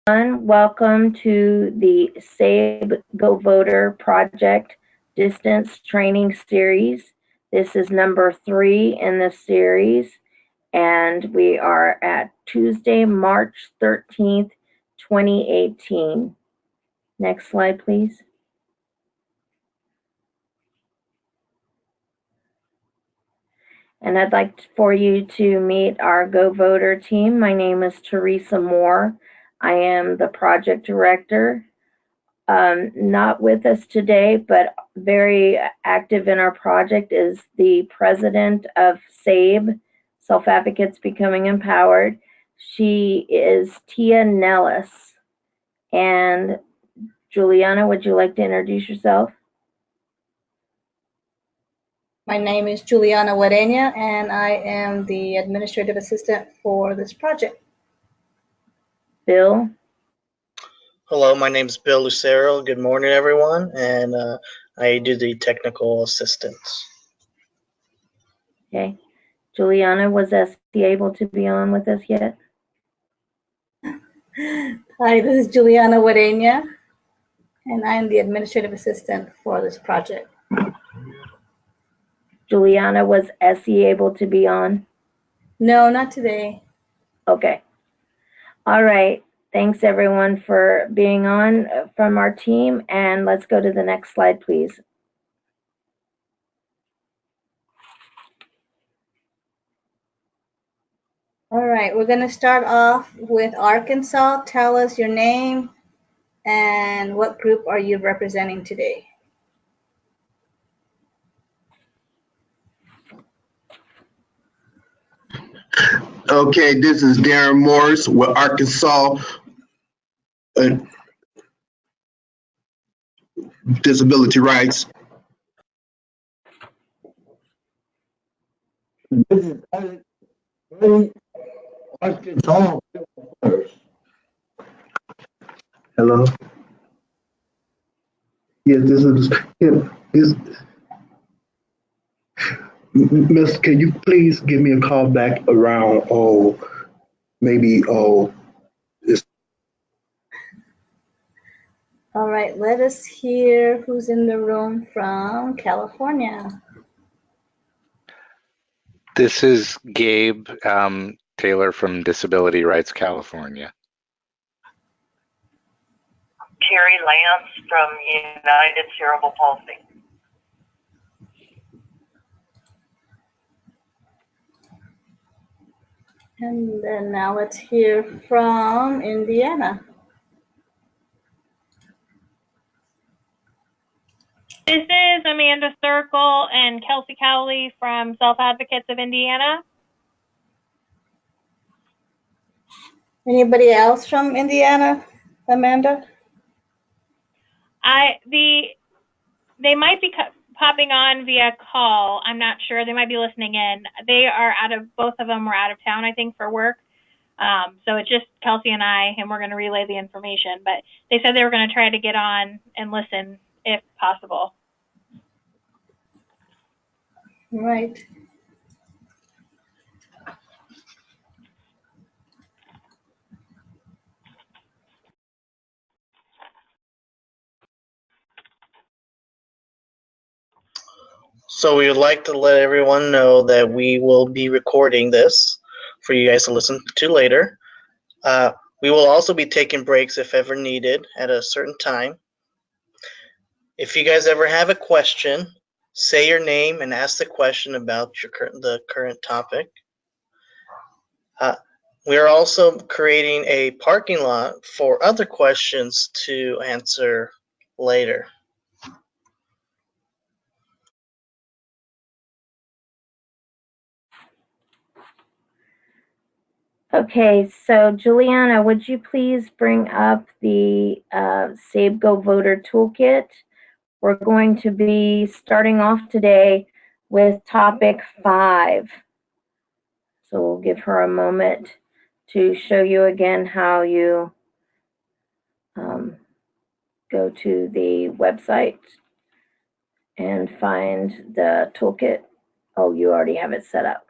Welcome to the SABE GoVoter Project Distance Training Series. This is number 3 in the series, and we are at Tuesday, March 13th, 2018. Next slide, please. And I'd like for you to meet our GoVoter team. My name is Teresa Moore. I am the project director. Not with us today, but very active in our project is the president of SABE, Self Advocates Becoming Empowered. She is Tia Nellis. And Juliana, would you like to introduce yourself? My name is Juliana Guarena, and I am the administrative assistant for this project. Bill? Hello, my name is Bill Lucero. Good morning, everyone, and I do the technical assistance. Okay. Juliana, was Esty able to be on with us yet? Hi, this is Juliana Guarena, and I am the administrative assistant for this project. Juliana, was Essie able to be on? No, not today. Okay. All right. Thanks, everyone, for being on from our team. And let's go to the next slide, please. All right, we're going to start off with Arkansas. Tell us your name and what group are you representing today? Okay, this is Darren Morris with Arkansas Disability Rights. This is Arkansas first. Hello. Yes, this is Miss. Can you please give me a call back around maybe this. All right, let us hear who's in the room from California. This is Gabe Taylor from Disability Rights California. Carrie Lance from United Cerebral Palsy. And then now let's hear from Indiana. This is Amanda Circle and Kelsey Cowley from Self Advocates of Indiana. Anybody else from Indiana, Amanda? They might be popping on via call. I'm not sure. They might be listening in. They are both of them were out of town, I think, for work. So it's just Kelsey and I, and we're going to relay the information. But they said they were going to try to get on and listen if possible. Right. So we would like to let everyone know that we will be recording this for you guys to listen to later. We will also be taking breaks if ever needed at a certain time. If you guys ever have a question, say your name and ask the question about the current topic. We are also creating a parking lot for other questions to answer later. Okay, so Juliana, would you please bring up the SABE GoVoter Toolkit? We're going to be starting off today with topic 5. So we'll give her a moment to show you again how you go to the website and find the toolkit. Oh, you already have it set up.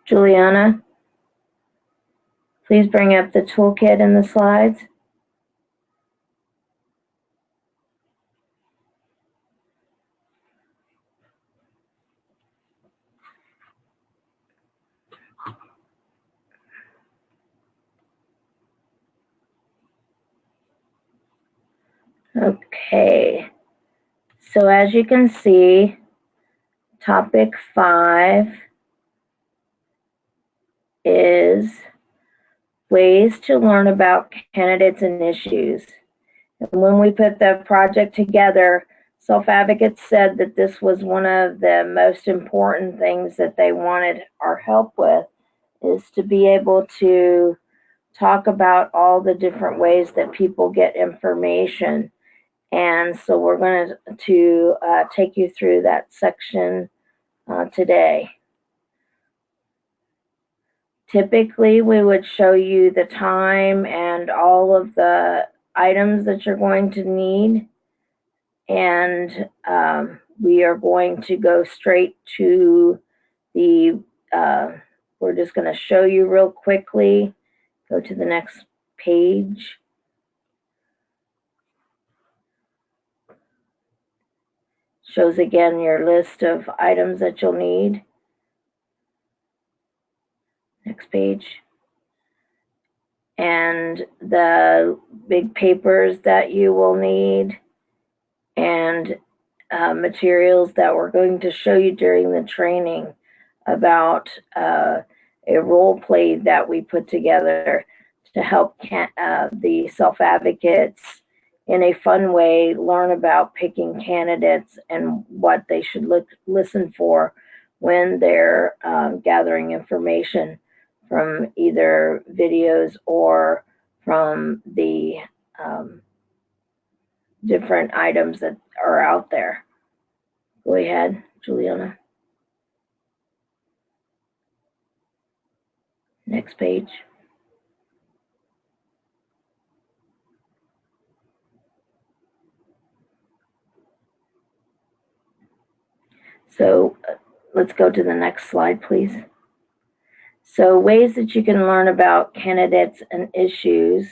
Juliana, please bring up the toolkit in the slides. Okay, so as you can see, topic 5 is ways to learn about candidates and issues. And when we put the project together, Self Advocates said that this was one of the most important things that they wanted our help with, is to be able to talk about all the different ways that people get information. And so we're going to take you through that section today. Typically, we would show you the time and all of the items that you're going to need. And we are going to go straight to the, we're just going to show you real quickly. Go to the next page. Shows again your list of items that you'll need. Next page. And the big papers that you will need, and materials that we're going to show you during the training about a role play that we put together to help the self-advocates in a fun way learn about picking candidates and what they should listen for when they're gathering information from either videos or from the different items that are out there. Go ahead, Juliana. Next page. So let's go to the next slide, please. So ways that you can learn about candidates and issues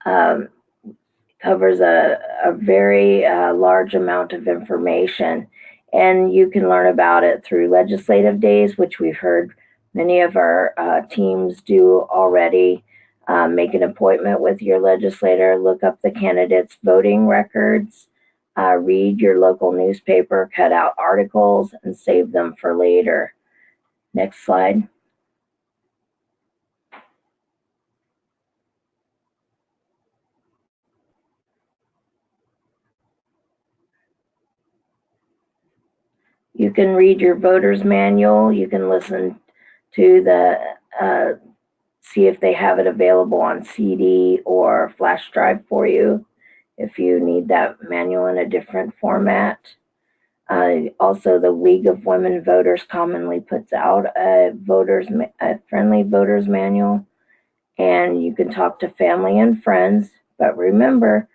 covers a very large amount of information, and you can learn about it through legislative days, which we've heard many of our teams do already. Make an appointment with your legislator, look up the candidates' voting records, read your local newspaper, cut out articles, and save them for later. Next slide. You can read your voter's manual. You can listen to the, see if they have it available on CD or flash drive for you if you need that manual in a different format. Also, the League of Women Voters commonly puts out a friendly voter's manual, and you can talk to family and friends. But remember,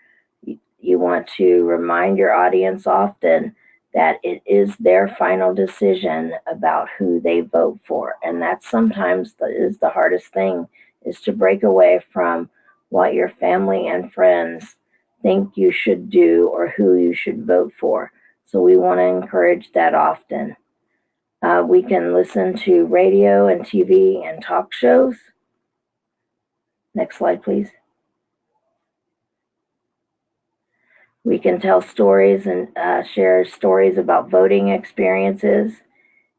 you want to remind your audience often that it is their final decision about who they vote for. And that sometimes is the hardest thing, is to break away from what your family and friends think you should do or who you should vote for. So we want to encourage that often. We can listen to radio and TV and talk shows. Next slide, please. We can tell stories and share stories about voting experiences.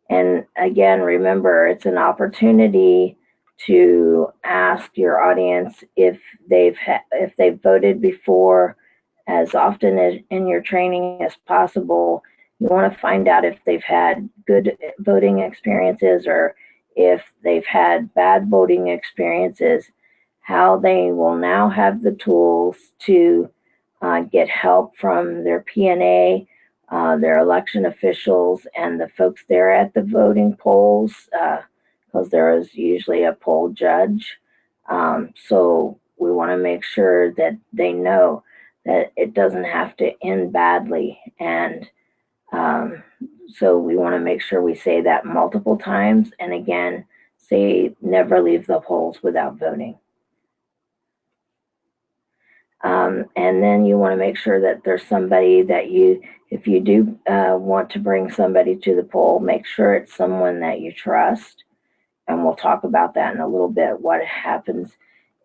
And again, remember, it's an opportunity to ask your audience if they've voted before, as often as in your training as possible. You want to find out if they've had good voting experiences or if they've had bad voting experiences, how they will now have the tools to get help from their PNA, their election officials, and the folks there at the voting polls, because there is usually a poll judge. So we want to make sure that they know that it doesn't have to end badly. And So we want to make sure we say that multiple times. And again, say never leave the polls without voting. And then you want to make sure that there's somebody that if you do want to bring somebody to the poll, make sure it's someone that you trust. And we'll talk about that in a little bit. What happens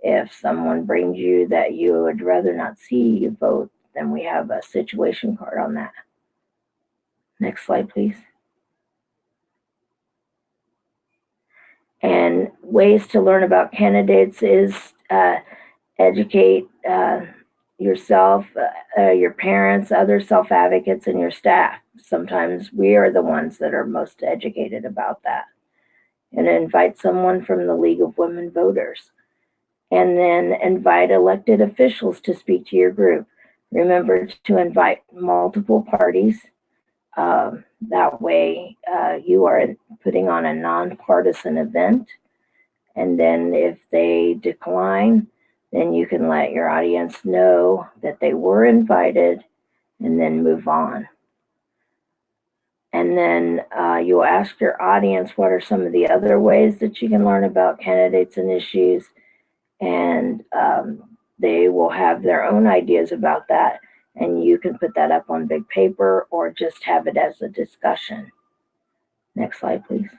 if someone brings you that you would rather not see you vote? Then we have a situation card on that. Next slide, please. And ways to learn about candidates is educate yourself, your parents, other self-advocates, and your staff. Sometimes we are the ones that are most educated about that. And invite someone from the League of Women Voters. And then invite elected officials to speak to your group. Remember to invite multiple parties. That way you are putting on a nonpartisan event. And then if they decline, then you can let your audience know that they were invited and then move on. And then you'll ask your audience what are some of the other ways that you can learn about candidates and issues. And they will have their own ideas about that. And you can put that up on big paper or just have it as a discussion. Next slide, please.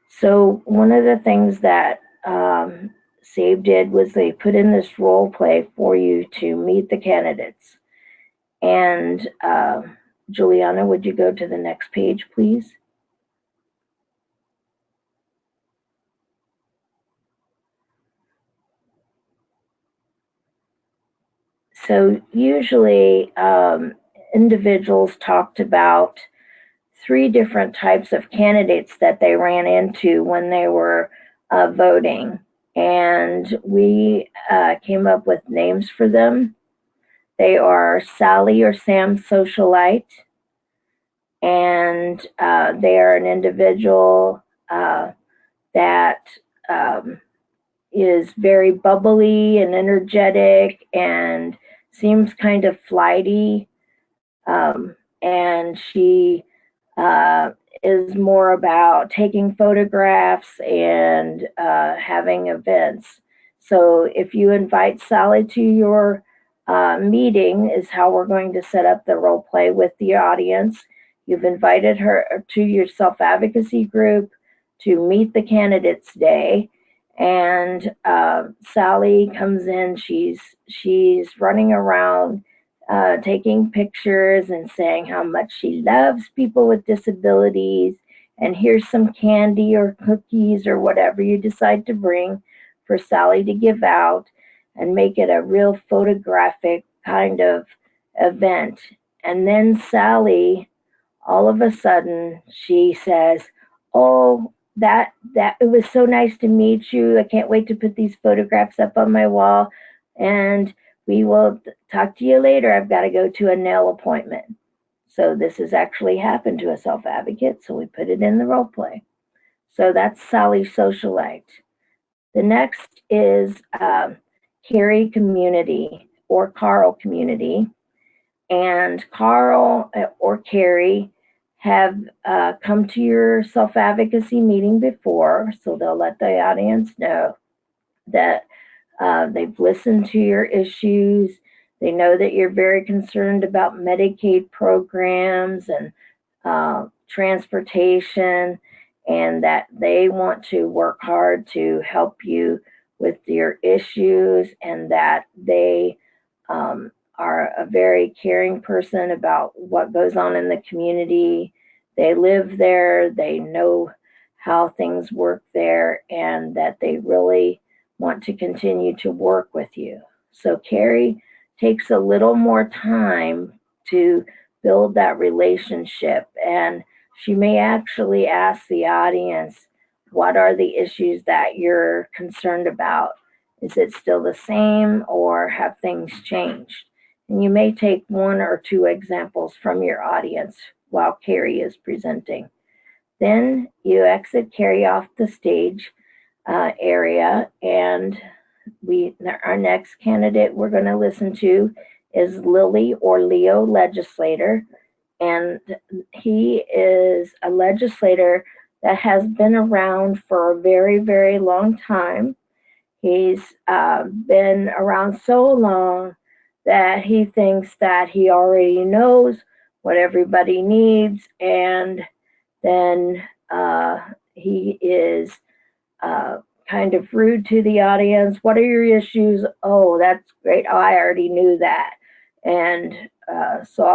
So one of the things that SABE did was they put in this role play for you to meet the candidates. And Juliana, would you go to the next page, please? So usually individuals talked about 3 different types of candidates that they ran into when they were voting. And we came up with names for them. They are Sally or Sam Socialite. And they are an individual that is very bubbly and energetic and seems kind of flighty. And she is more about taking photographs and having events. So if you invite Sally to your meeting, is how we're going to set up the role play with the audience. You've invited her to your self-advocacy group to meet the candidates day. And Sally comes in, she's running around taking pictures and saying how much she loves people with disabilities, and here's some candy or cookies or whatever you decide to bring for Sally to give out, and make it a real photographic kind of event. And then Sally, all of a sudden, she says, "Oh, that it was so nice to meet you. I can't wait to put these photographs up on my wall, and we will talk to you later. I've got to go to a nail appointment." So this has actually happened to a self-advocate, so we put it in the role play. So that's Sally Socialite. The next is Carrie Community or Carl Community. And Carl or Carrie have come to your self-advocacy meeting before, so they'll let the audience know that they've listened to your issues. They know that you're very concerned about Medicaid programs and transportation, and that they want to work hard to help you with your issues, and that they are a very caring person about what goes on in the community. They live there, they know how things work there, and that they really want to continue to work with you. So Carrie takes a little more time to build that relationship, and she may actually ask the audience, what are the issues that you're concerned about? Is it still the same, or have things changed? And you may take 1 or 2 examples from your audience while Carrie is presenting. Then you exit Carrie off the stage area, and our next candidate we're going to listen to is Lily or Leo legislator, and he is a legislator that has been around for a very, very long time. He's been around so long that he thinks that he already knows what everybody needs, and then he is kind of rude to the audience. What are your issues? Oh, that's great. Oh, I already knew that. And so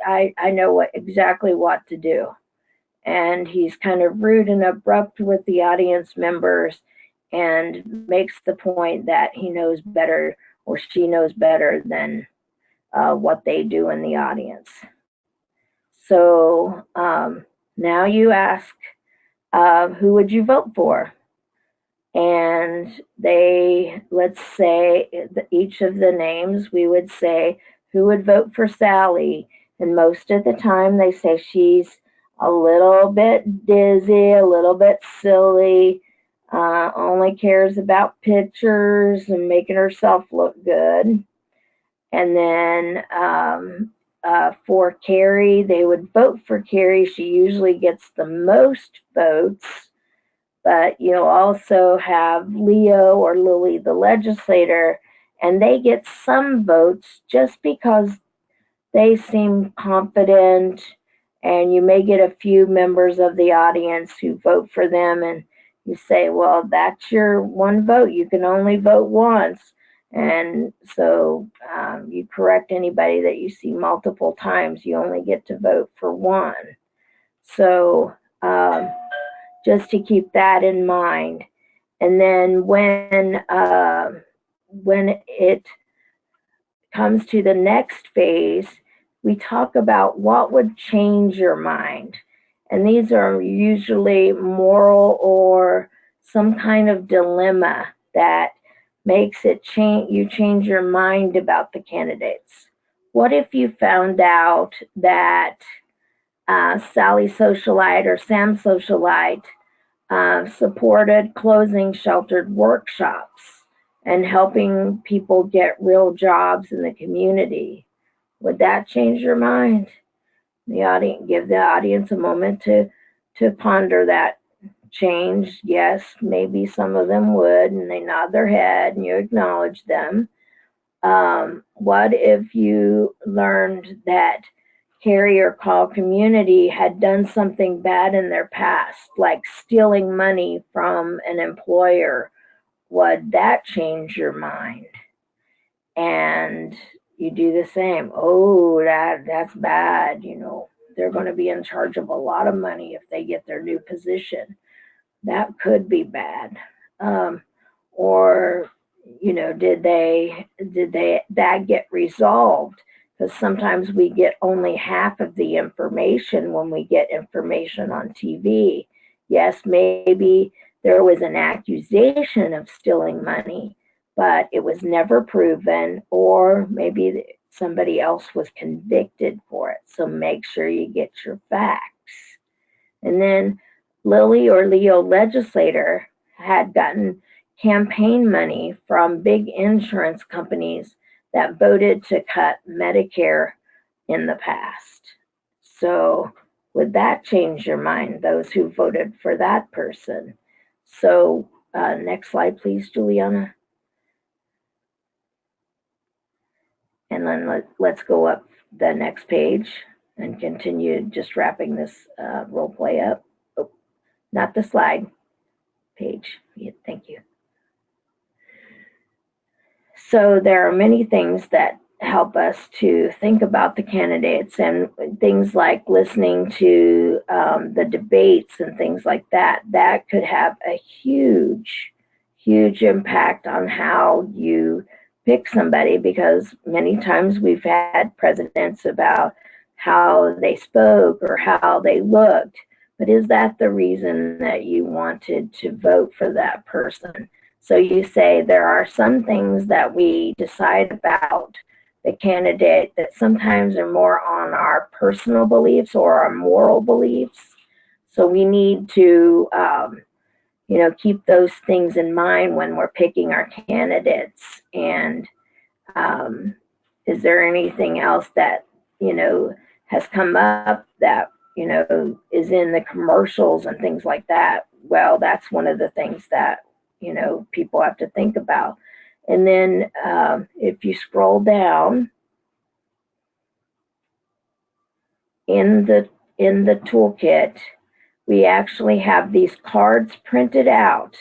I know exactly what to do. And he's kind of rude and abrupt with the audience members and makes the point that he knows better or she knows better than what they do in the audience. So now you ask, who would you vote for? And let's say each of the names, we would say, who would vote for Sally? And most of the time they say she's a little bit dizzy, a little bit silly, only cares about pictures and making herself look good. And then for Carrie, they would vote for Carrie. She usually gets the most votes. But you'll also have Leo or Lily the legislator, and they get some votes just because they seem confident, and you may get a few members of the audience who vote for them, and you say, well, that's your one vote. You can only vote once. And so you correct anybody that you see multiple times. You only get to vote for one. So just to keep that in mind. And then when it comes to the next phase, we talk about what would change your mind. And these are usually moral or some kind of dilemma that makes it you change your mind about the candidates. What if you found out that Sally Socialite or Sam Socialite supported closing sheltered workshops and helping people get real jobs in the community? Would that change your mind? Give the audience a moment to ponder that change. Yes, maybe some of them would, and they nod their head and you acknowledge them. What if you learned that Carrier Call community had done something bad in their past, like stealing money from an employer? Would that change your mind? And you do the same. Oh, that's bad. They're going to be in charge of a lot of money if they get their new position. That could be bad. Or did that get resolved? Because sometimes we get only half of the information when we get information on TV. Yes, maybe there was an accusation of stealing money, but it was never proven, or maybe somebody else was convicted for it. So make sure you get your facts. And then Lily or Leo legislator had gotten campaign money from big insurance companies that voted to cut Medicare in the past. So would that change your mind, those who voted for that person? So next slide, please, Juliana. And then let's go up the next page and continue just wrapping this role play up. Oh, not the slide, page. Yeah, thank you. So there are many things that help us to think about the candidates, and things like listening to the debates and things like that. That could have a huge, huge impact on how you pick somebody, because many times we've had presidents about how they spoke or how they looked, but is that the reason that you wanted to vote for that person? So you say there are some things that we decide about the candidate that sometimes are more on our personal beliefs or our moral beliefs. So we need to keep those things in mind when we're picking our candidates. And is there anything else that, has come up that, is in the commercials and things like that? Well, that's one of the things that, people have to think about. And then if you scroll down in the toolkit, we actually have these cards printed out.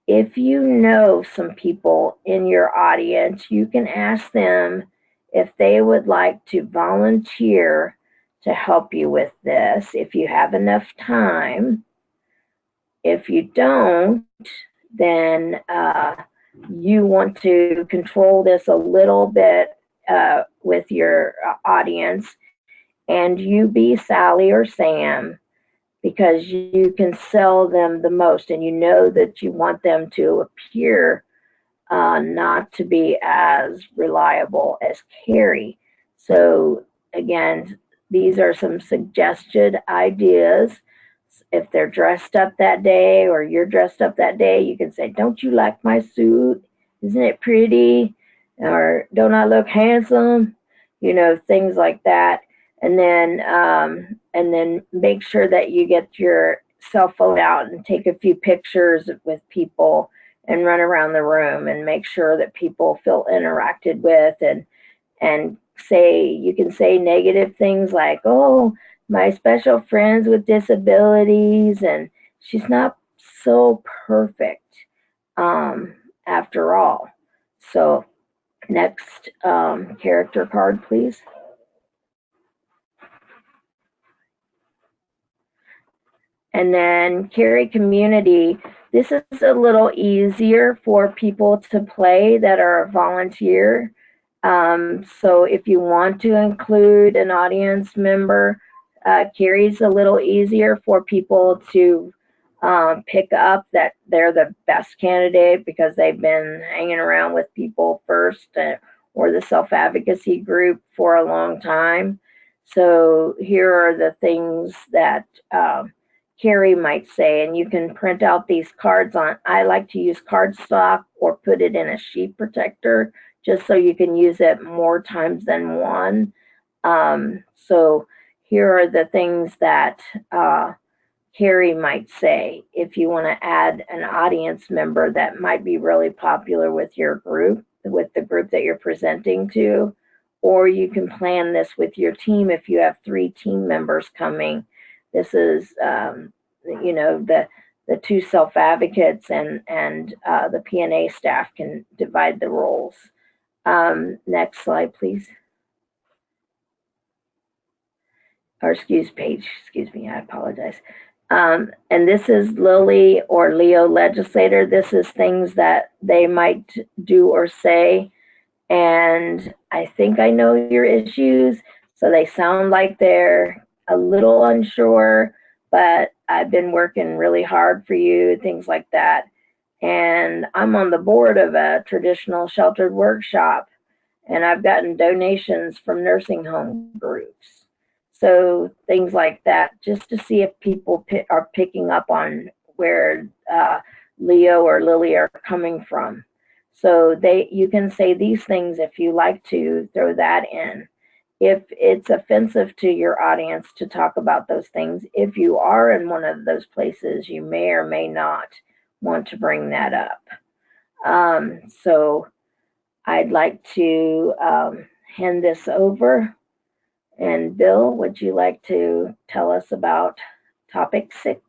If you know some people in your audience, you can ask them if they would like to volunteer to help you with this if you have enough time. If you don't, then you want to control this a little bit with your audience, and you be Sally or Sam, because you can sell them the most, and you know that you want them to appear not to be as reliable as Carrie. So again, these are some suggested ideas. If they're dressed up that day or you're dressed up that day, you can say, don't you like my suit? Isn't it pretty? Or don't I look handsome? Things like that. And then make sure that you get your cell phone out and take a few pictures with people and run around the room and make sure that people feel interacted with, and you can say negative things like, oh, my special friends with disabilities, and she's not so perfect after all. So next character card, please. And then Carrie Community. This is a little easier for people to play that are a volunteer. So if you want to include an audience member, Carrie's a little easier for people to pick up that they're the best candidate because they've been hanging around with people first or the self-advocacy group for a long time. So here are the things that Carrie might say, and you can print out these cards on. I like to use cardstock or put it in a sheet protector just so you can use it more times than one. So here are the things that Carrie might say if you want to add an audience member that might be really popular with your group, with the group that you're presenting to, or you can plan this with your team if you have 3 team members coming. This is, the 2 self-advocates and the P&A staff can divide the roles. Next slide, please. Or excuse me, I apologize. And this is Lily or Leo legislator. This is things that they might do or say. And I think I know your issues. So they sound like they're a little unsure, but I've been working really hard for you, things like that. And I'm on the board of a traditional sheltered workshop, and I've gotten donations from nursing home groups. So things like that, just to see if people are picking up on where Leo or Lily are coming from. So you can say these things if you like to throw that in. If it's offensive to your audience to talk about those things, if you are in one of those places, you may or may not want to bring that up. So I'd like to hand this over. And Bill, would you like to tell us about topic 6?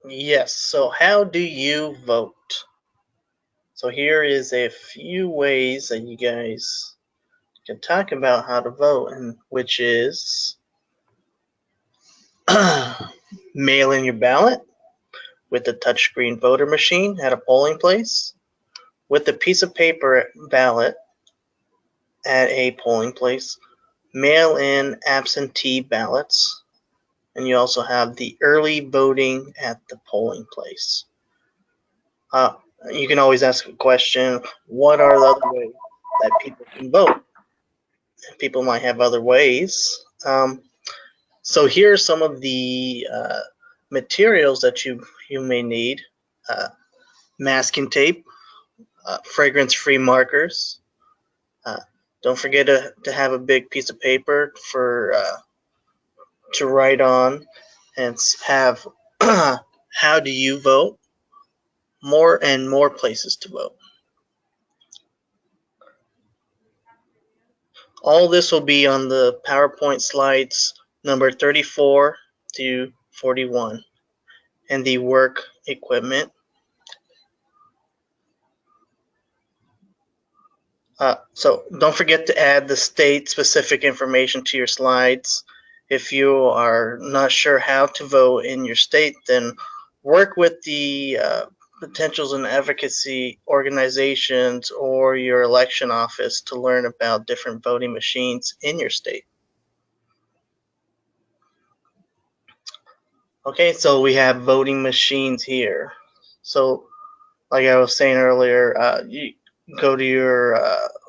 Yes, so how do you vote? So here is a few ways that you guys can talk about how to vote, and which is mail in your ballot with a touchscreen voter machine at a polling place, with a piece of paper ballot at a polling place, mail in absentee ballots, and you also have the early voting at the polling place. You can always ask a question, what are the other ways that people can vote? People might have other ways. So here are some of the materials that you may need. Masking tape, fragrance-free markers. Don't forget to have a big piece of paper for to write on, and have how do you vote? More and more places to vote. All this will be on the PowerPoint slides number 34 to 41 and the work equipment. So don't forget to add the state-specific information to your slides. If you are not sure how to vote in your state, then work with the potentials and advocacy organizations or your election office to learn about different voting machines in your state. Okay, so we have voting machines here. So like I was saying earlier, you go to your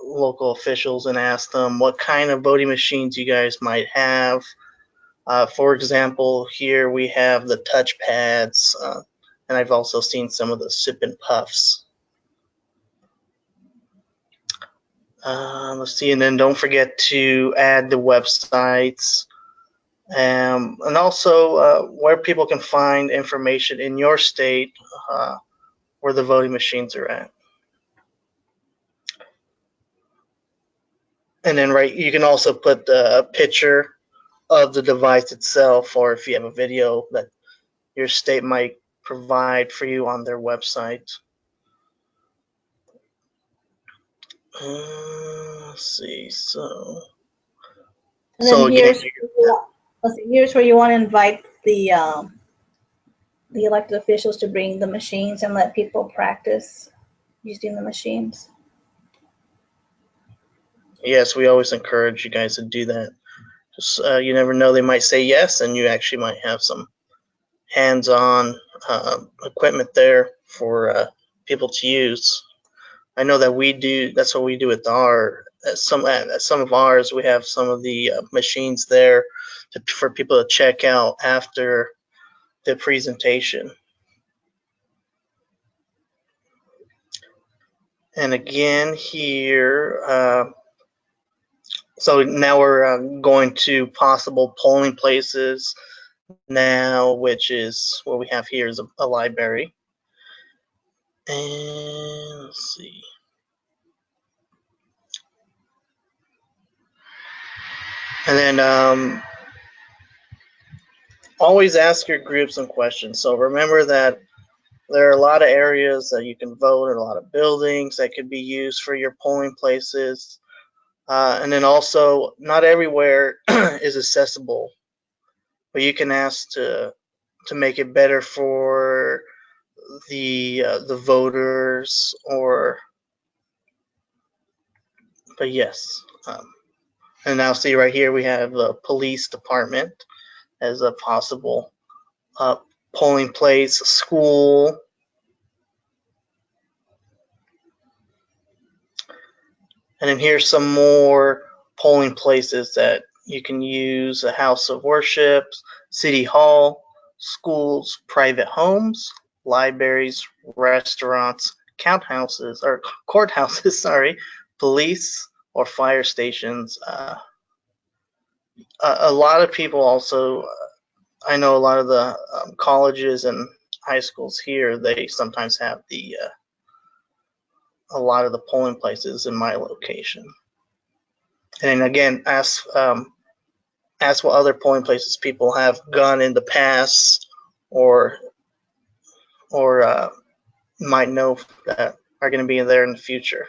local officials and ask them what kind of voting machines you guys might have. For example, here we have the touch pads, and I've also seen some of the sip and puffs. Let's see, and then don't forget to add the websites, and also where people can find information in your state where the voting machines are at. And then you can also put a picture of the device itself, or if you have a video that your state might provide for you on their website. Let's see, And then here's where you want to invite the elected officials to bring the machines and let people practice using the machines. Yes, we always encourage you guys to do that. Just you never know, they might say yes, and you actually might have some hands-on equipment there for people to use. I know that we do. That's what we do with some of ours. We have some of the machines there for people to check out after the presentation. And again here, so now we're going to possible polling places now, which is what we have here is a library. And let's see. And then always ask your group some questions. So remember that there are a lot of areas that you can vote, and a lot of buildings that could be used for your polling places. And then also, not everywhere is accessible, but you can ask to make it better for the voters, but yes. And now see right here we have the police department as a possible polling place, school. And then here's some more polling places that you can use: a house of worship, city hall, schools, private homes, libraries, restaurants, courthouses, sorry, police or fire stations. A lot of people also, I know a lot of the colleges and high schools here, they sometimes have a lot of the polling places in my location. And again, ask what other polling places people have gone in the past, or might know that are going to be there in the future.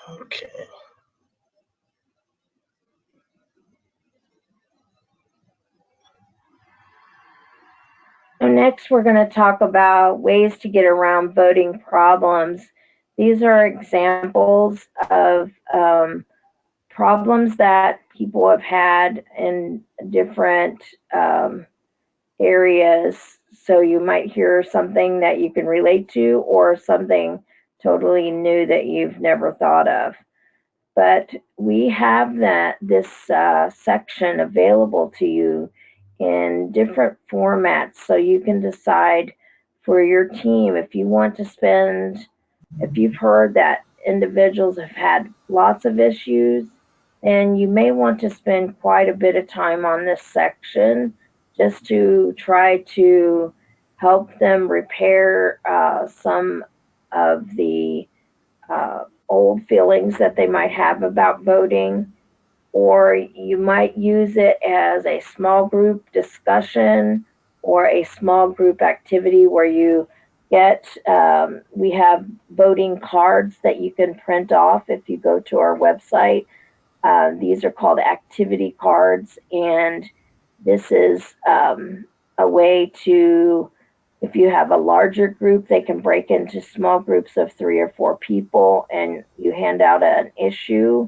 Okay. So next, we're going to talk about ways to get around voting problems. These are examples of problems that people have had in different areas. So you might hear something that you can relate to, or something totally new that you've never thought of. But we have this section available to you in different formats so you can decide for your team if you want to spend, if you've heard that individuals have had lots of issues, then you may want to spend quite a bit of time on this section just to try to help them repair some of the old feelings that they might have about voting, or you might use it as a small group discussion or a small group activity where you get, we have voting cards that you can print off if you go to our website. These are called activity cards, and this is a way to, if you have a larger group, they can break into small groups of 3 or 4 people, and you hand out an issue,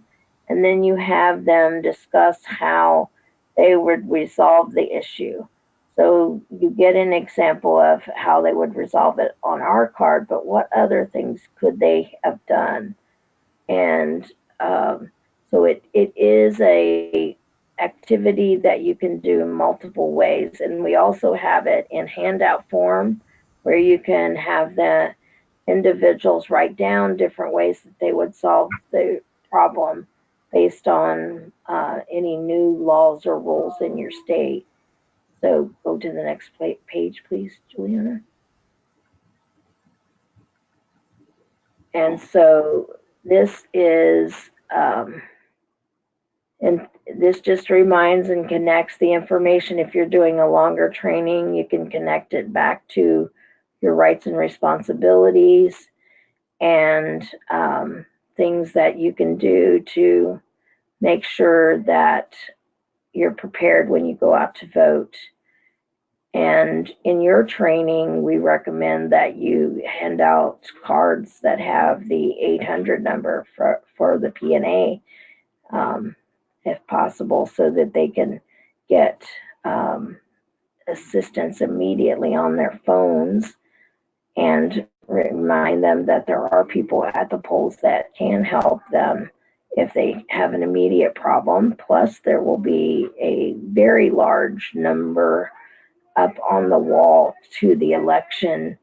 and then you have them discuss how they would resolve the issue. So you get an example of how they would resolve it on our card, but what other things could they have done? And so it is a activity that you can do in multiple ways. And we also have it in handout form where you can have the individuals write down different ways that they would solve the problem based on any new laws or rules in your state. So go to the next page, please, Juliana. And so this is, and this just reminds and connects the information. If you're doing a longer training, you can connect it back to your rights and responsibilities and things that you can do to make sure that you're prepared when you go out to vote. And in your training, we recommend that you hand out cards that have the 800 number for the P&A, if possible, so that they can get assistance immediately on their phones, and remind them that there are people at the polls that can help them if they have an immediate problem. Plus, there will be a very large number up on the wall to the election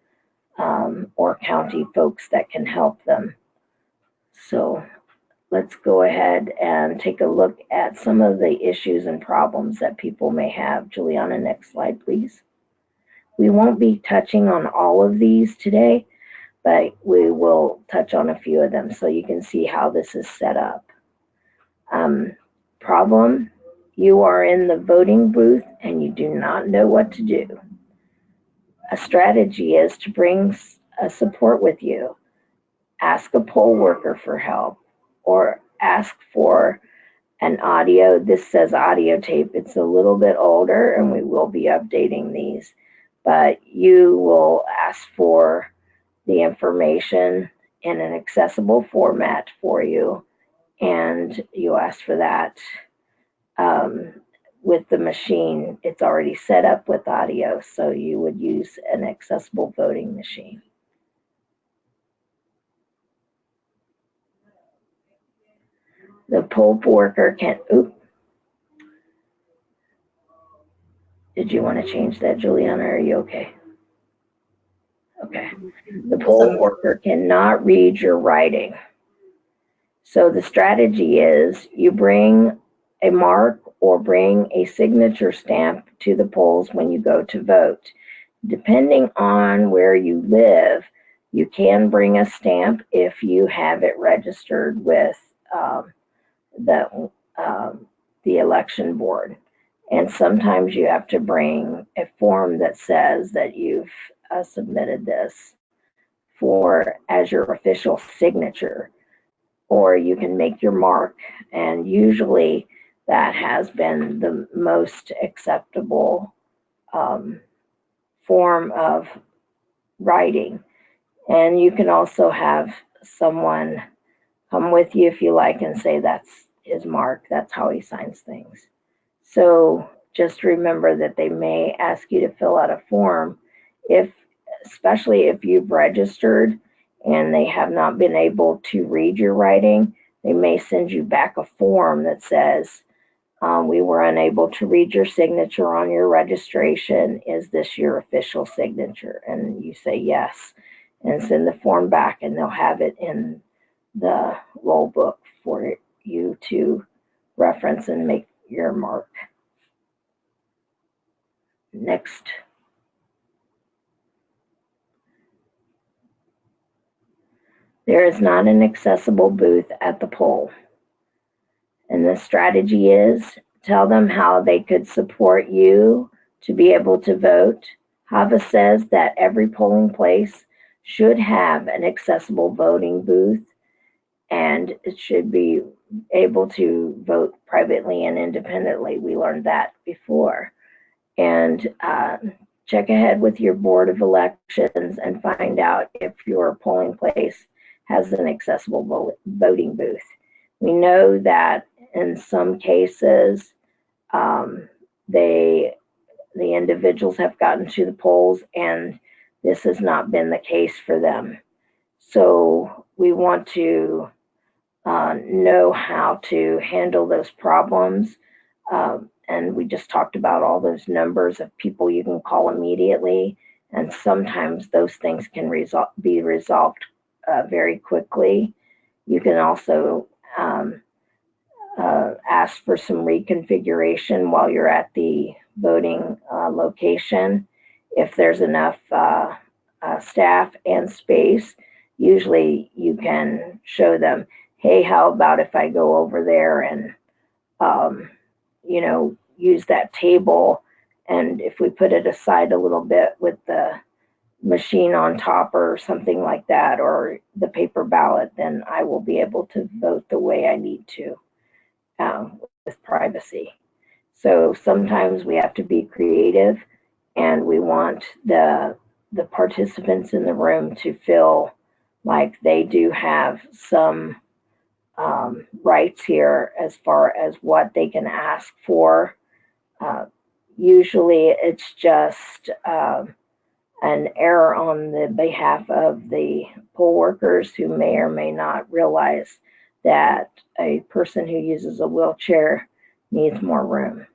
or county folks that can help them. So let's go ahead and take a look at some of the issues and problems that people may have. Juliana, next slide, please. We won't be touching on all of these today, but we will touch on a few of them so you can see how this is set up. Problem, you are in the voting booth and you do not know what to do. A strategy is to bring a support with you. Ask a poll worker for help, or ask for an audio. This says audio tape. It's a little bit older and we will be updating these, but you will ask for the information in an accessible format for you, and you ask for that with the machine. It's already set up with audio, so you would use an accessible voting machine. The poll worker can, did you want to change that, Juliana? Are you okay? Okay. The poll worker cannot read your writing. So the strategy is you bring a mark or bring a signature stamp to the polls when you go to vote. Depending on where you live, you can bring a stamp if you have it registered with the election board. And sometimes you have to bring a form that says that you've submitted this for as your official signature, or you can make your mark, and usually that has been the most acceptable form of writing. And you can also have someone come with you if you like and say that's his mark, that's how he signs things. So just remember that they may ask you to fill out a form, especially if you've registered and they have not been able to read your writing. They may send you back a form that says We were unable to read your signature on your registration. Is this your official signature? And you say yes, and send the form back, and they'll have it in the roll book for you to reference and make your mark. Next. There is not an accessible booth at the poll. And the strategy is tell them how they could support you to be able to vote. HAVA says that every polling place should have an accessible voting booth, and it should be able to vote privately and independently. We learned that before. And check ahead with your Board of Elections and find out if your polling place has an accessible voting booth. We know that in some cases, the individuals have gotten to the polls and this has not been the case for them. So we want to know how to handle those problems. And we just talked about all those numbers of people you can call immediately. And sometimes those things can be resolved very quickly. You can also ask for some reconfiguration while you're at the voting location. If there's enough staff and space, usually you can show them, hey, how about if I go over there and, use that table, and if we put it aside a little bit with the machine on top or something like that, or the paper ballot, then I will be able to vote the way I need to with privacy. So sometimes we have to be creative, and we want the participants in the room to feel like they do have some rights here as far as what they can ask for. Usually it's just an error on the behalf of the poll workers who may or may not realize that a person who uses a wheelchair needs more room.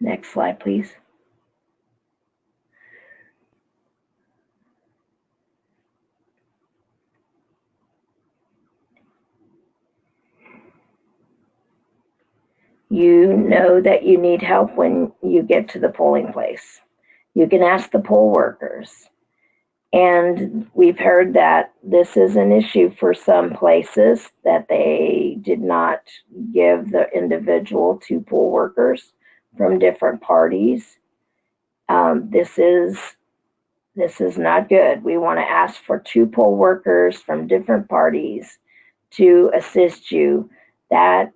Next slide, please. You know that you need help when you get to the polling place. You can ask the poll workers. And we've heard that this is an issue for some places, that they did not give the individual to poll workers from different parties. This is not good. We want to ask for 2 poll workers from different parties to assist you. That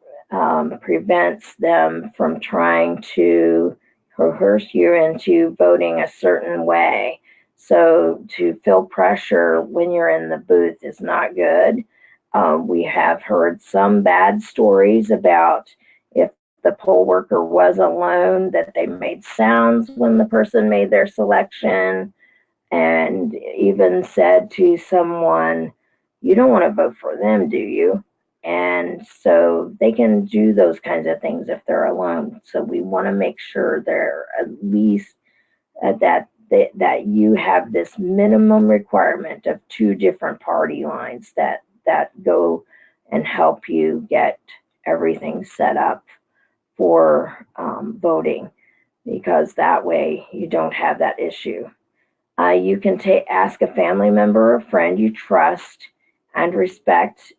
prevents them from trying to coerce you into voting a certain way. So to feel pressure when you're in the booth is not good. We have heard some bad stories about if the poll worker was alone, that they made sounds when the person made their selection, and even said to someone, you don't want to vote for them, do you? And so they can do those kinds of things if they're alone. So we want to make sure they're at least that you have this minimum requirement of 2 different party lines that go and help you get everything set up for voting, because that way you don't have that issue. You can ask a family member or friend you trust and respect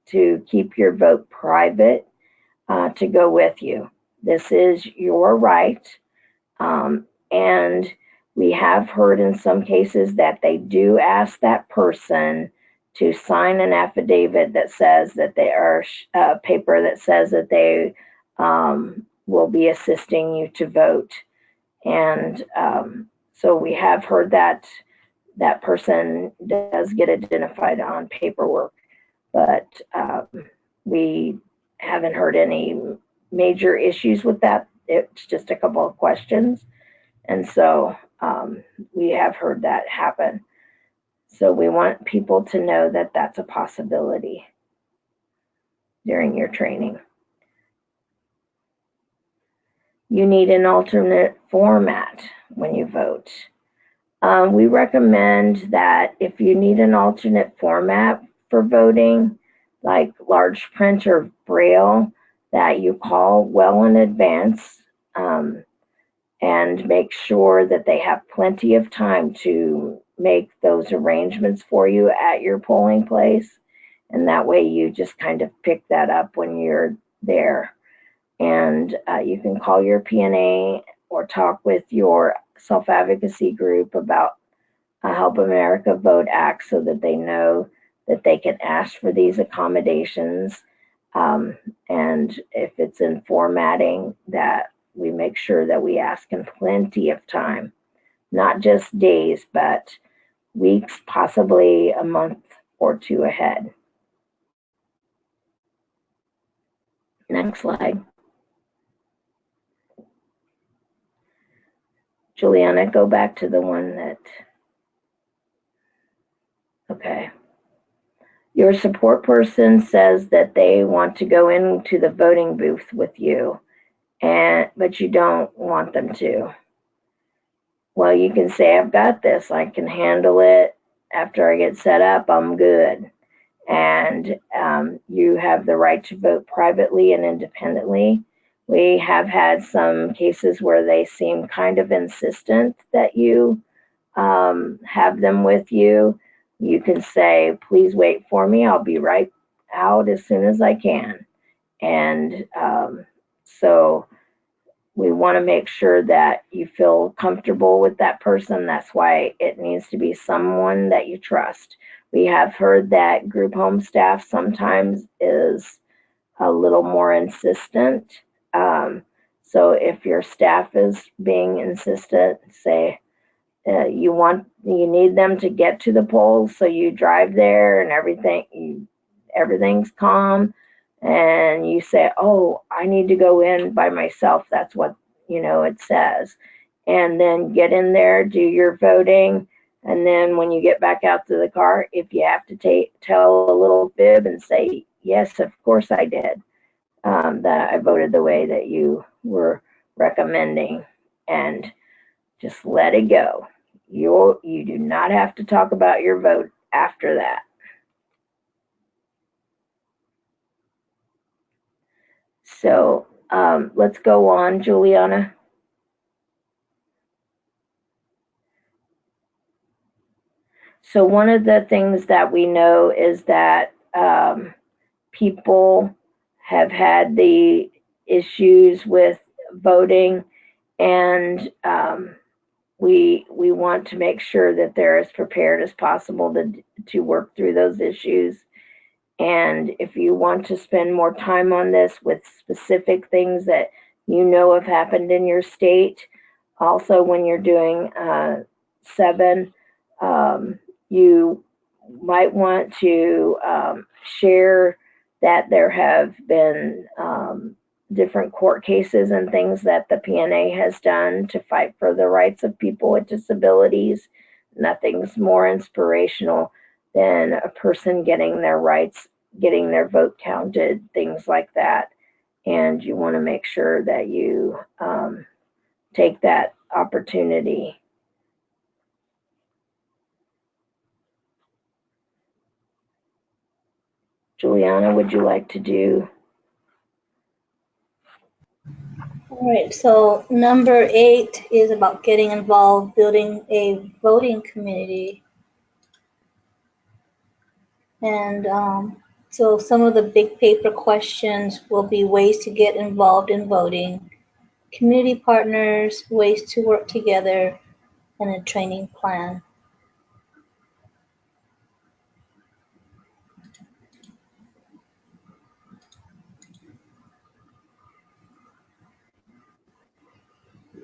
to keep your vote private to go with you. This is your right. And we have heard in some cases that they do ask that person to sign an affidavit that says that they are paper that says that they will be assisting you to vote. And so we have heard that that person does get identified on paperwork, but we haven't heard any major issues with that. It's just a couple of questions. And so we have heard that happen. So we want people to know that that's a possibility. during your training. You need an alternate format when you vote. We recommend that if you need an alternate format for voting, like large print or braille, that you call well in advance and make sure that they have plenty of time to make those arrangements for you at your polling place. And that way you just kind of pick that up when you're there. And you can call your PNA or talk with your self-advocacy group about Help America Vote Act so that they know that they can ask for these accommodations. And if it's in formatting, that we make sure that we ask in plenty of time, not just days, but weeks, possibly a month or two ahead. Next slide. Juliana, go back to the one that, okay. Your support person says that they want to go into the voting booth with you, but you don't want them to. Well, you can say, I've got this, I can handle it. After I get set up, I'm good. And you have the right to vote privately and independently. We have had some cases where they seem kind of insistent that you have them with you. You can say, please wait for me. I'll be right out as soon as I can. And so we want to make sure that you feel comfortable with that person. That's why it needs to be someone that you trust. We have heard that group home staff sometimes is a little more insistent. So if your staff is being insistent, say you need them to get to the polls, so you drive there and everything's calm, and you say, oh, I need to go in by myself. That's what it says. And then get in there, do your voting. And then when you get back out to the car, if you have to tell a little fib and say, yes, of course I did, that I voted the way that you were recommending, and just let it go. You do not have to talk about your vote after that. So let's go on, Juliana. So one of the things that we know is that people have had the issues with voting, and we want to make sure that they're as prepared as possible to work through those issues. And if you want to spend more time on this with specific things that have happened in your state, also when you're doing 7, you might want to share that there have been different court cases and things that the PNA has done to fight for the rights of people with disabilities. Nothing's more inspirational than a person getting their rights, getting their vote counted, things like that. And you want to make sure that you take that opportunity. Juliana, would you like to do? All right, so number 8 is about getting involved, building a voting community. And so some of the big paper questions will be ways to get involved in voting, community partners, ways to work together, and a training plan.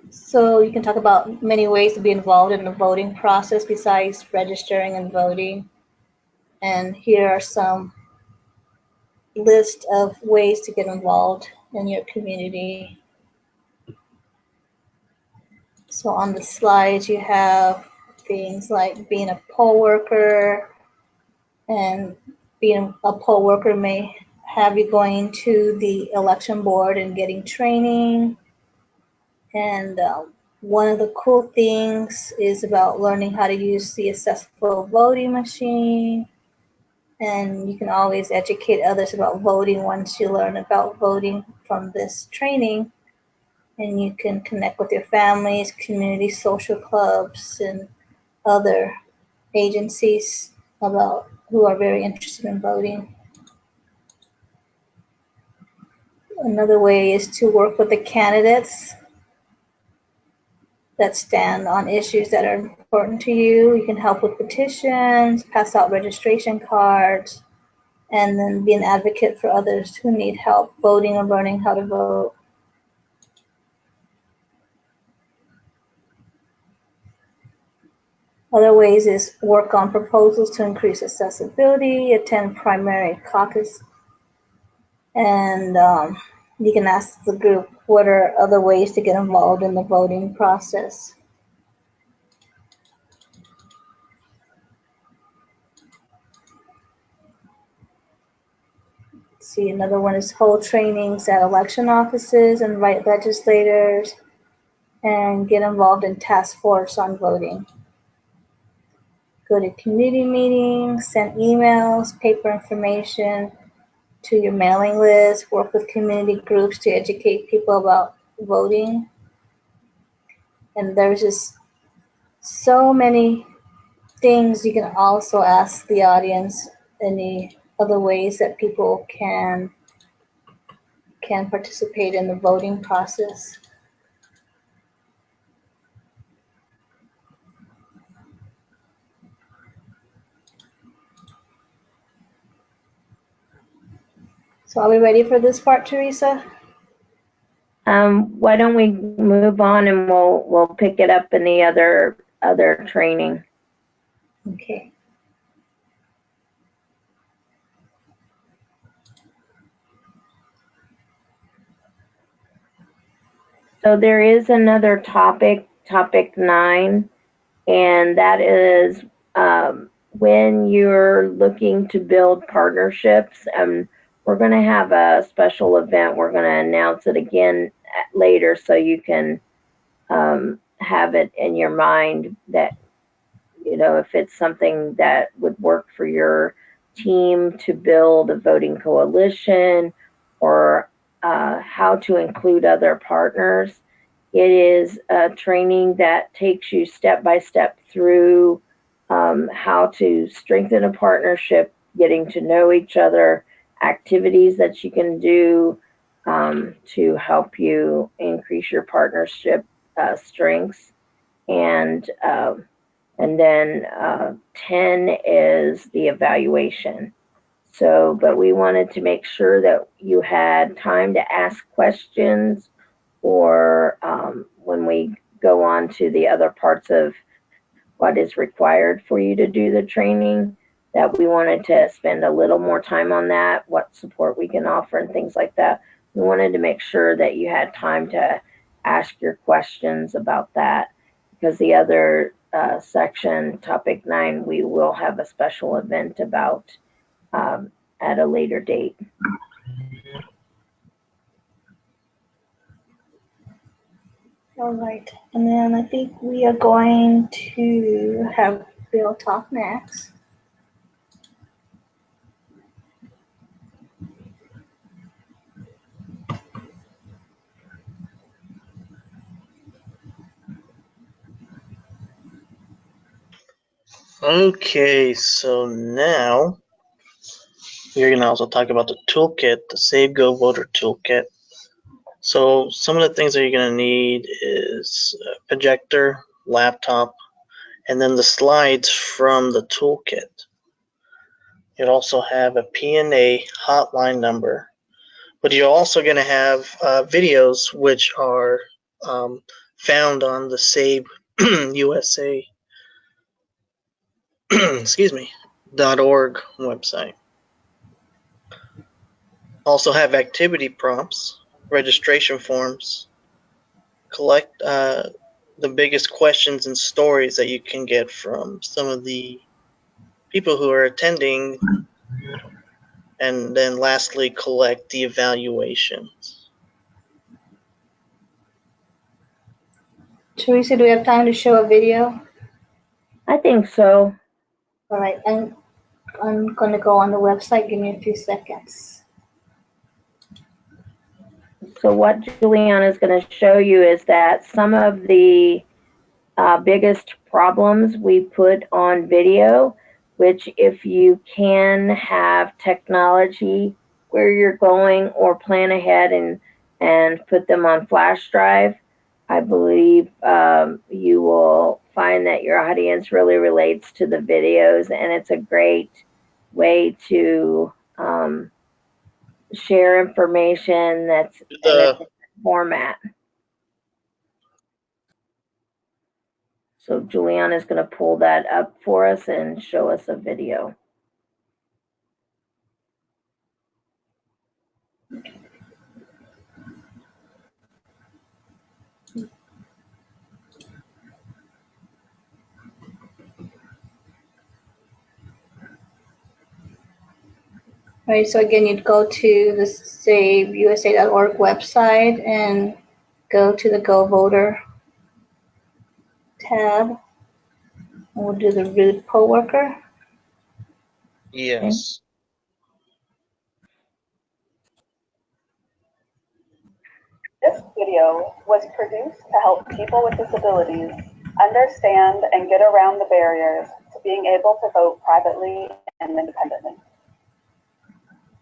So you can talk about many ways to be involved in the voting process besides registering and voting. And here are some list of ways to get involved in your community. So on the slides, you have things like being a poll worker, and being a poll worker may have you going to the election board and getting training. And one of the cool things is about learning how to use the accessible voting machine. And you can always educate others about voting once you learn about voting from this training. And you can connect with your families, community social clubs, and other agencies about who are very interested in voting. Another way is to work with the candidates that stand on issues that are important to you. You can help with petitions, pass out registration cards, and then be an advocate for others who need help voting or learning how to vote. Other ways is work on proposals to increase accessibility, attend primary caucus, and you can ask the group what are other ways to get involved in the voting process. See, another one is hold trainings at election offices, invite legislators, and get involved in task force on voting. Go to community meetings, send emails, paper information to your mailing list, work with community groups to educate people about voting. And there's just so many things you can also ask the audience, any other ways that people can participate in the voting process. So are we ready for this part, Teresa? Why don't we move on and we'll pick it up in the other training. Okay. So there is another topic 9, and that is when you're looking to build partnerships. We're going to have a special event. We're going to announce it again later so you can have it in your mind that, you know, if it's something that would work for your team to build a voting coalition or how to include other partners. It is a training that takes you step by step through how to strengthen a partnership, getting to know each other, activities that you can do to help you increase your partnership strengths. And then 10 is the evaluation. So, but we wanted to make sure that you had time to ask questions, or when we go on to the other parts of what is required for you to do the training, that we wanted to spend a little more time on that, what support we can offer and things like that. We wanted to make sure that you had time to ask your questions about that, because the other section, topic 9, we will have a special event about at a later date. All right, and then I think we are going to have Bill talk next. Okay, so now we're going to also talk about the toolkit, the SABE GoVoter Toolkit. So some of the things that you're going to need is a projector, laptop, and then the slides from the toolkit. You'll also have a P&A hotline number, but you're also going to have videos which are found on the SABE USA excuse me, .org website. Also have activity prompts, registration forms, collect the biggest questions and stories that you can get from some of the people who are attending and then lastly, collect the evaluations. Teresa, do we have time to show a video? I think so. All right, and I'm going to go on the website. Give me a few seconds. So what Juliana is going to show you is that some of the biggest problems we put on video, which if you can have technology where you're going or plan ahead and put them on flash drive, I believe you will find that your audience really relates to the videos, and it's a great way to share information that's in a different format. So Juliana's going to pull that up for us and show us a video. All right, so again, you'd go to the SABEUSA.org website and go to the GoVoter tab. And we'll do the root poll worker. Yes. This video was produced to help people with disabilities understand and get around the barriers to being able to vote privately and independently.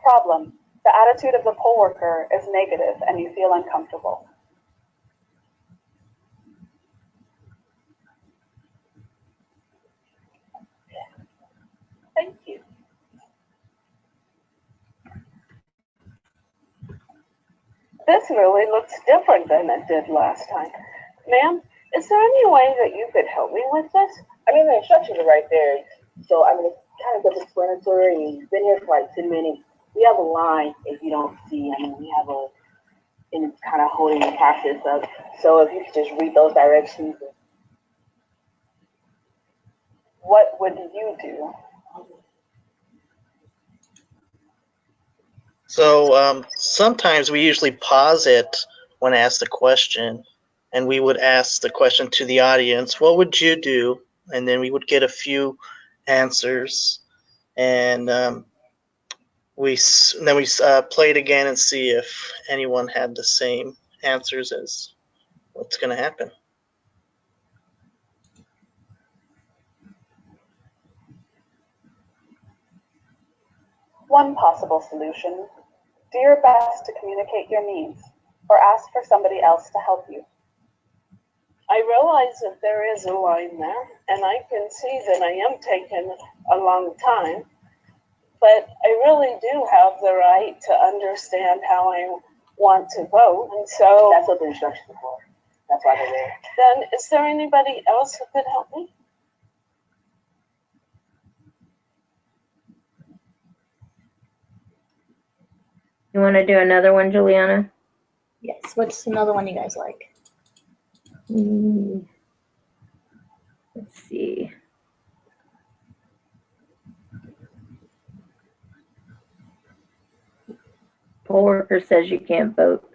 Problem: the attitude of the poll worker is negative and you feel uncomfortable. Thank you. This really looks different than it did last time. Ma'am, is there any way that you could help me with this? I mean, the instructions are right there. So, I mean, it's kind of self-explanatory. You've been here for like 10 minutes. We have a line if you don't see. I mean, we have and it's kind of holding the process up. So if you could just read those directions. What would you do? So sometimes we usually pause it when asked the question, and we would ask the question to the audience, what would you do? And then we would get a few answers, and then we play it again and see if anyone had the same answers as what's going to happen. One possible solution: do your best to communicate your needs or ask for somebody else to help you. I realize that there is a line there, and I can see that I am taking a long time, but I really do have the right to understand how I want to vote, and so that's what the instructions are for. That's why they're there. Then, is there anybody else who could help me? You want to do another one, Juliana? Yes, what's another one you guys like? Let's see. Poll worker says you can't vote.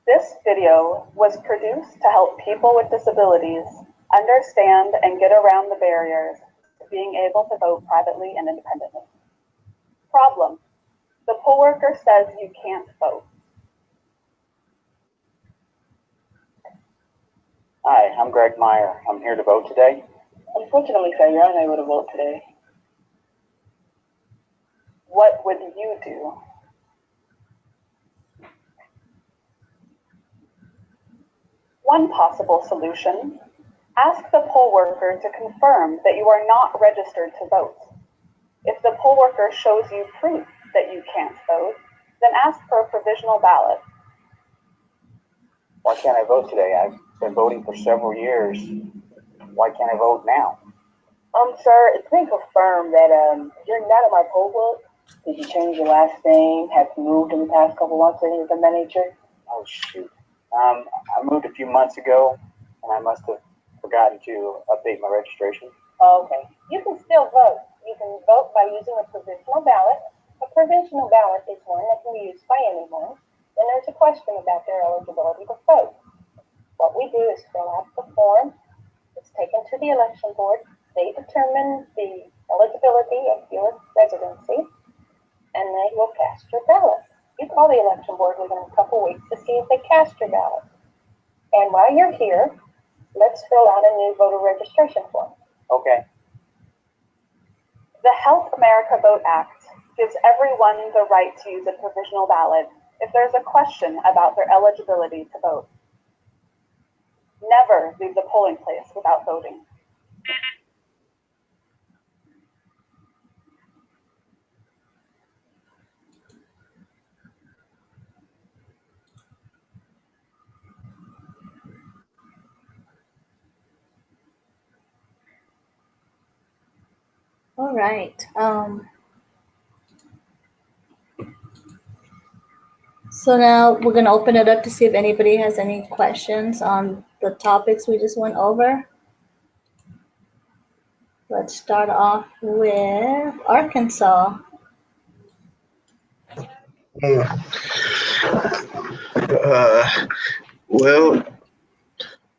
This video was produced to help people with disabilities understand and get around the barriers to being able to vote privately and independently. Problem: the poll worker says you can't vote. Hi, I'm Greg Meyer. I'm here to vote today. Unfortunately, sir, you're unable to vote today. What would you do? One possible solution: ask the poll worker to confirm that you are not registered to vote. If the poll worker shows you proof that you can't vote, then ask for a provisional ballot. Why can't I vote today? I've been voting for several years. Why can't I vote now? Sir, it's been confirmed that you're not in my poll book. Did you change your last name? Have you moved in the past couple months or anything of that nature? Oh, shoot. I moved a few months ago, and I must have forgotten to update my registration. Okay. You can still vote. You can vote by using a provisional ballot. A provisional ballot is one that can be used by anyone when there's a question about their eligibility to vote. What we do is fill out the form. It's taken to the election board. They determine the eligibility of your residency, and they will cast your ballot. You call the election board within a couple weeks to see if they cast your ballot. And while you're here, let's fill out a new voter registration form. Okay. The Help America Vote Act gives everyone the right to use a provisional ballot if there's a question about their eligibility to vote. Never leave the polling place without voting. All right. So now we're going to open it up to see if anybody has any questions on the topics we just went over. Let's start off with Arkansas. Well,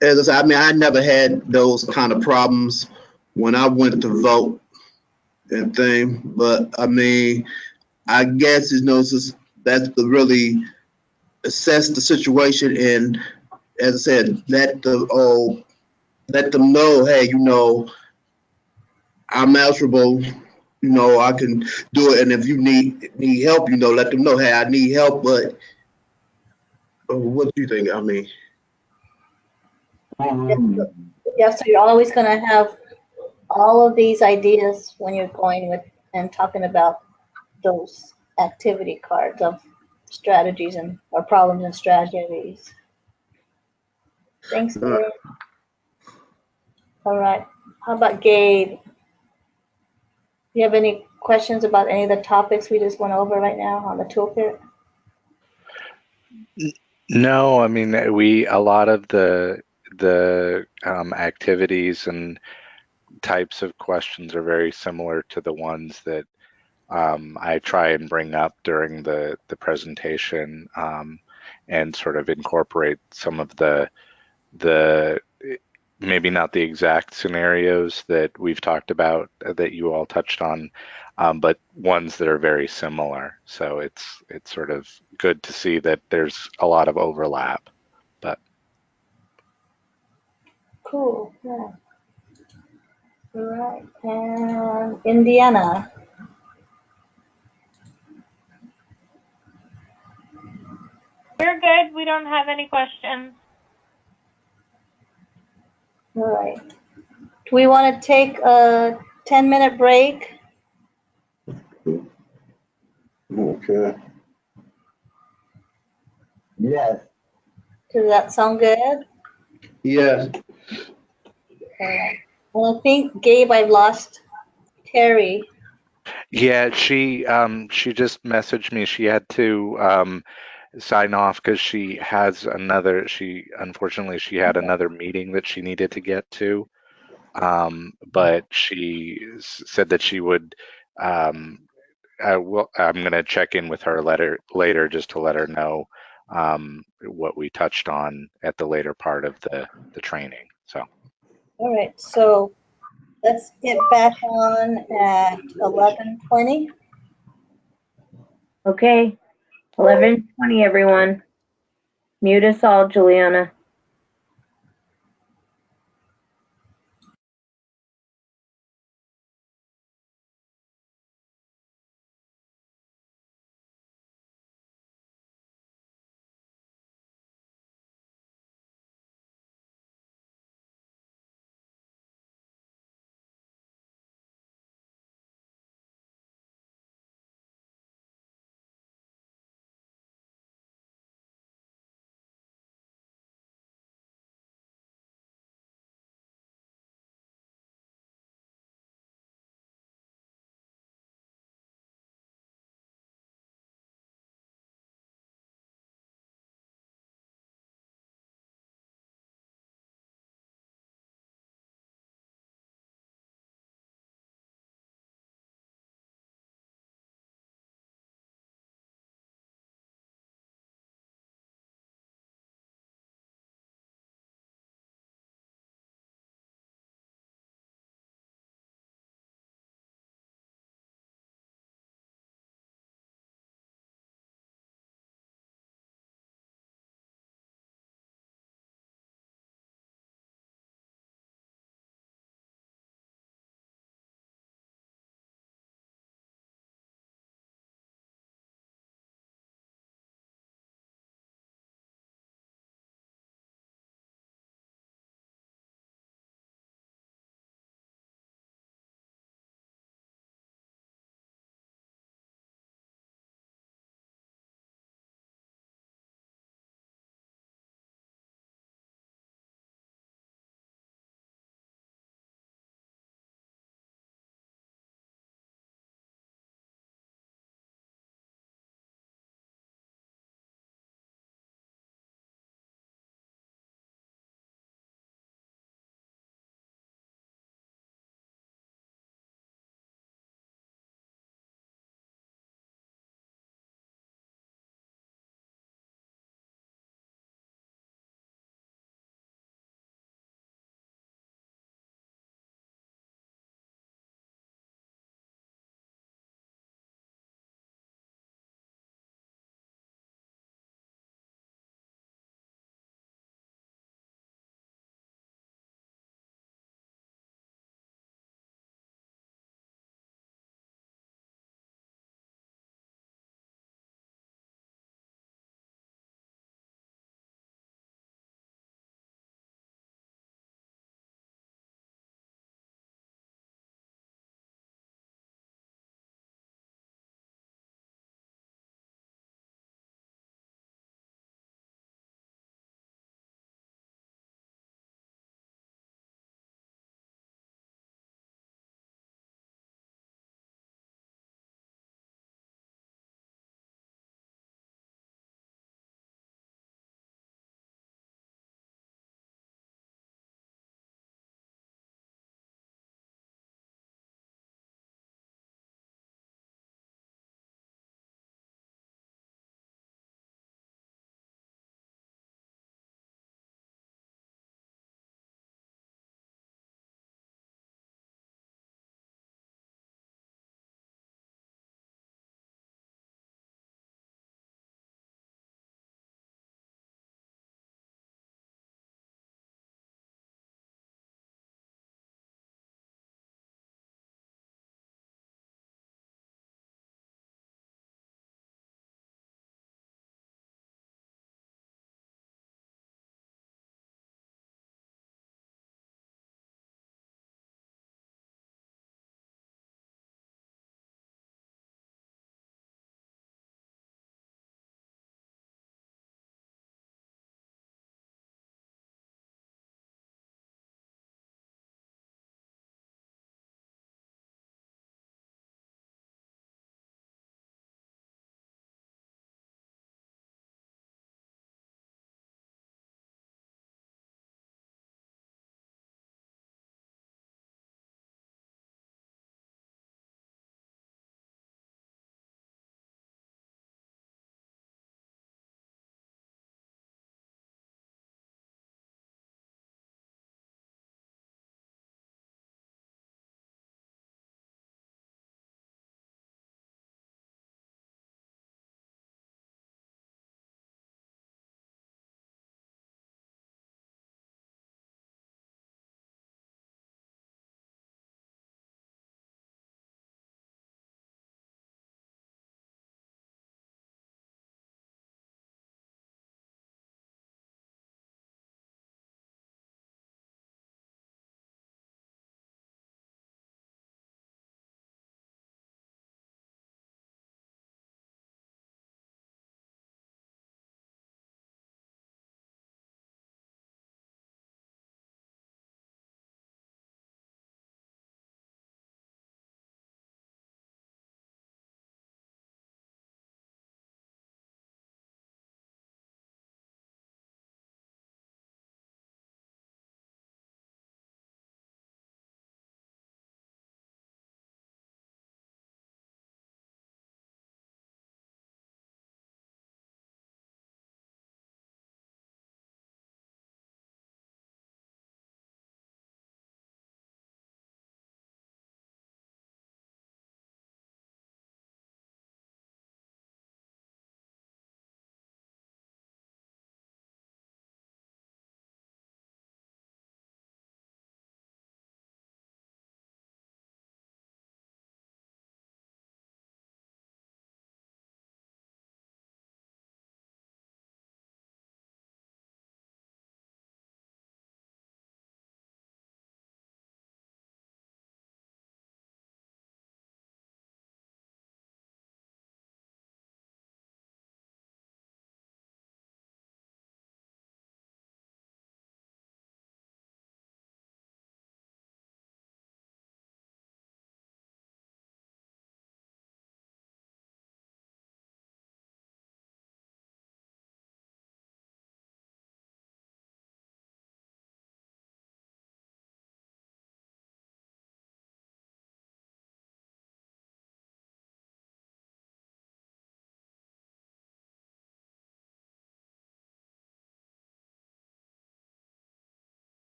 as I said, I mean, I never had those kind of problems when I went to vote and thing, but I mean, I guess that's to really assess the situation and, as I said, let them know, hey, I'm answerable. I can do it, and if you need help, let them know, hey, I need help. But what do you think? I mean, Yeah, so you're always going to have all of these ideas when you're going with and talking about those activity cards of strategies or problems and strategies. Thanks, Gabe. All right. How about Gabe? Do you have any questions about any of the topics we just went over right now on the toolkit? No, I mean a lot of the activities and types of questions are very similar to the ones that I try and bring up during the presentation, and sort of incorporate some of the maybe not the exact scenarios that we've talked about that you all touched on, but ones that are very similar. So it's sort of good to see that there's a lot of overlap. But Cool. Yeah. All right. And Indiana. We're good. We don't have any questions. All right. Do we want to take a 10-minute break? okay. Yes. Does that sound good? Yes. All right. Well, I think, Gabe, I've lost Terry. yeah, she just messaged me. She had to sign off because she unfortunately she had another meeting that she needed to get to. But she said that she would. I'm going to check in with her later just to let her know what we touched on at the later part of the training. So. All right. So let's get back on at 11:20. Okay, 11:20, everyone. Mute us all, Juliana.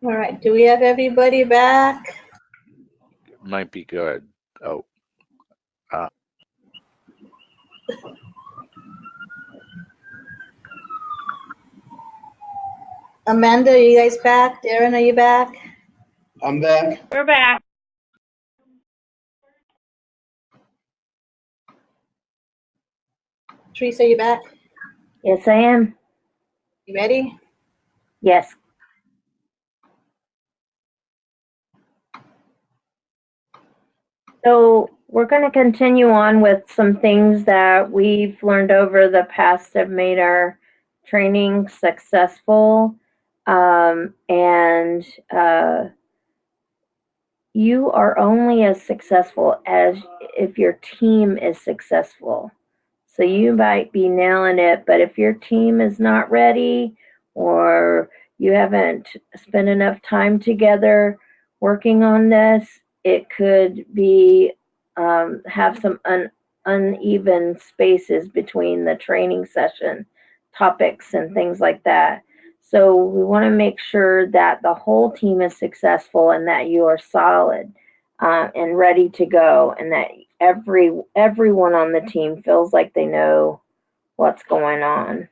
All right, do we have everybody back? Might be good. Oh, Amanda, are you guys back? Darren, are you back? I'm back. We're back. Teresa, you back? Yes, I am. You ready? Yes. So we're going to continue on with some things that we've learned over the past that made our training successful. And you are only as successful as if your team is successful. So you might be nailing it, but if your team is not ready or you haven't spent enough time together working on this, it could be have some uneven spaces between the training session topics and things like that. So we want to make sure that the whole team is successful and that you are solid and ready to go, and that everyone on the team feels like they know what's going on.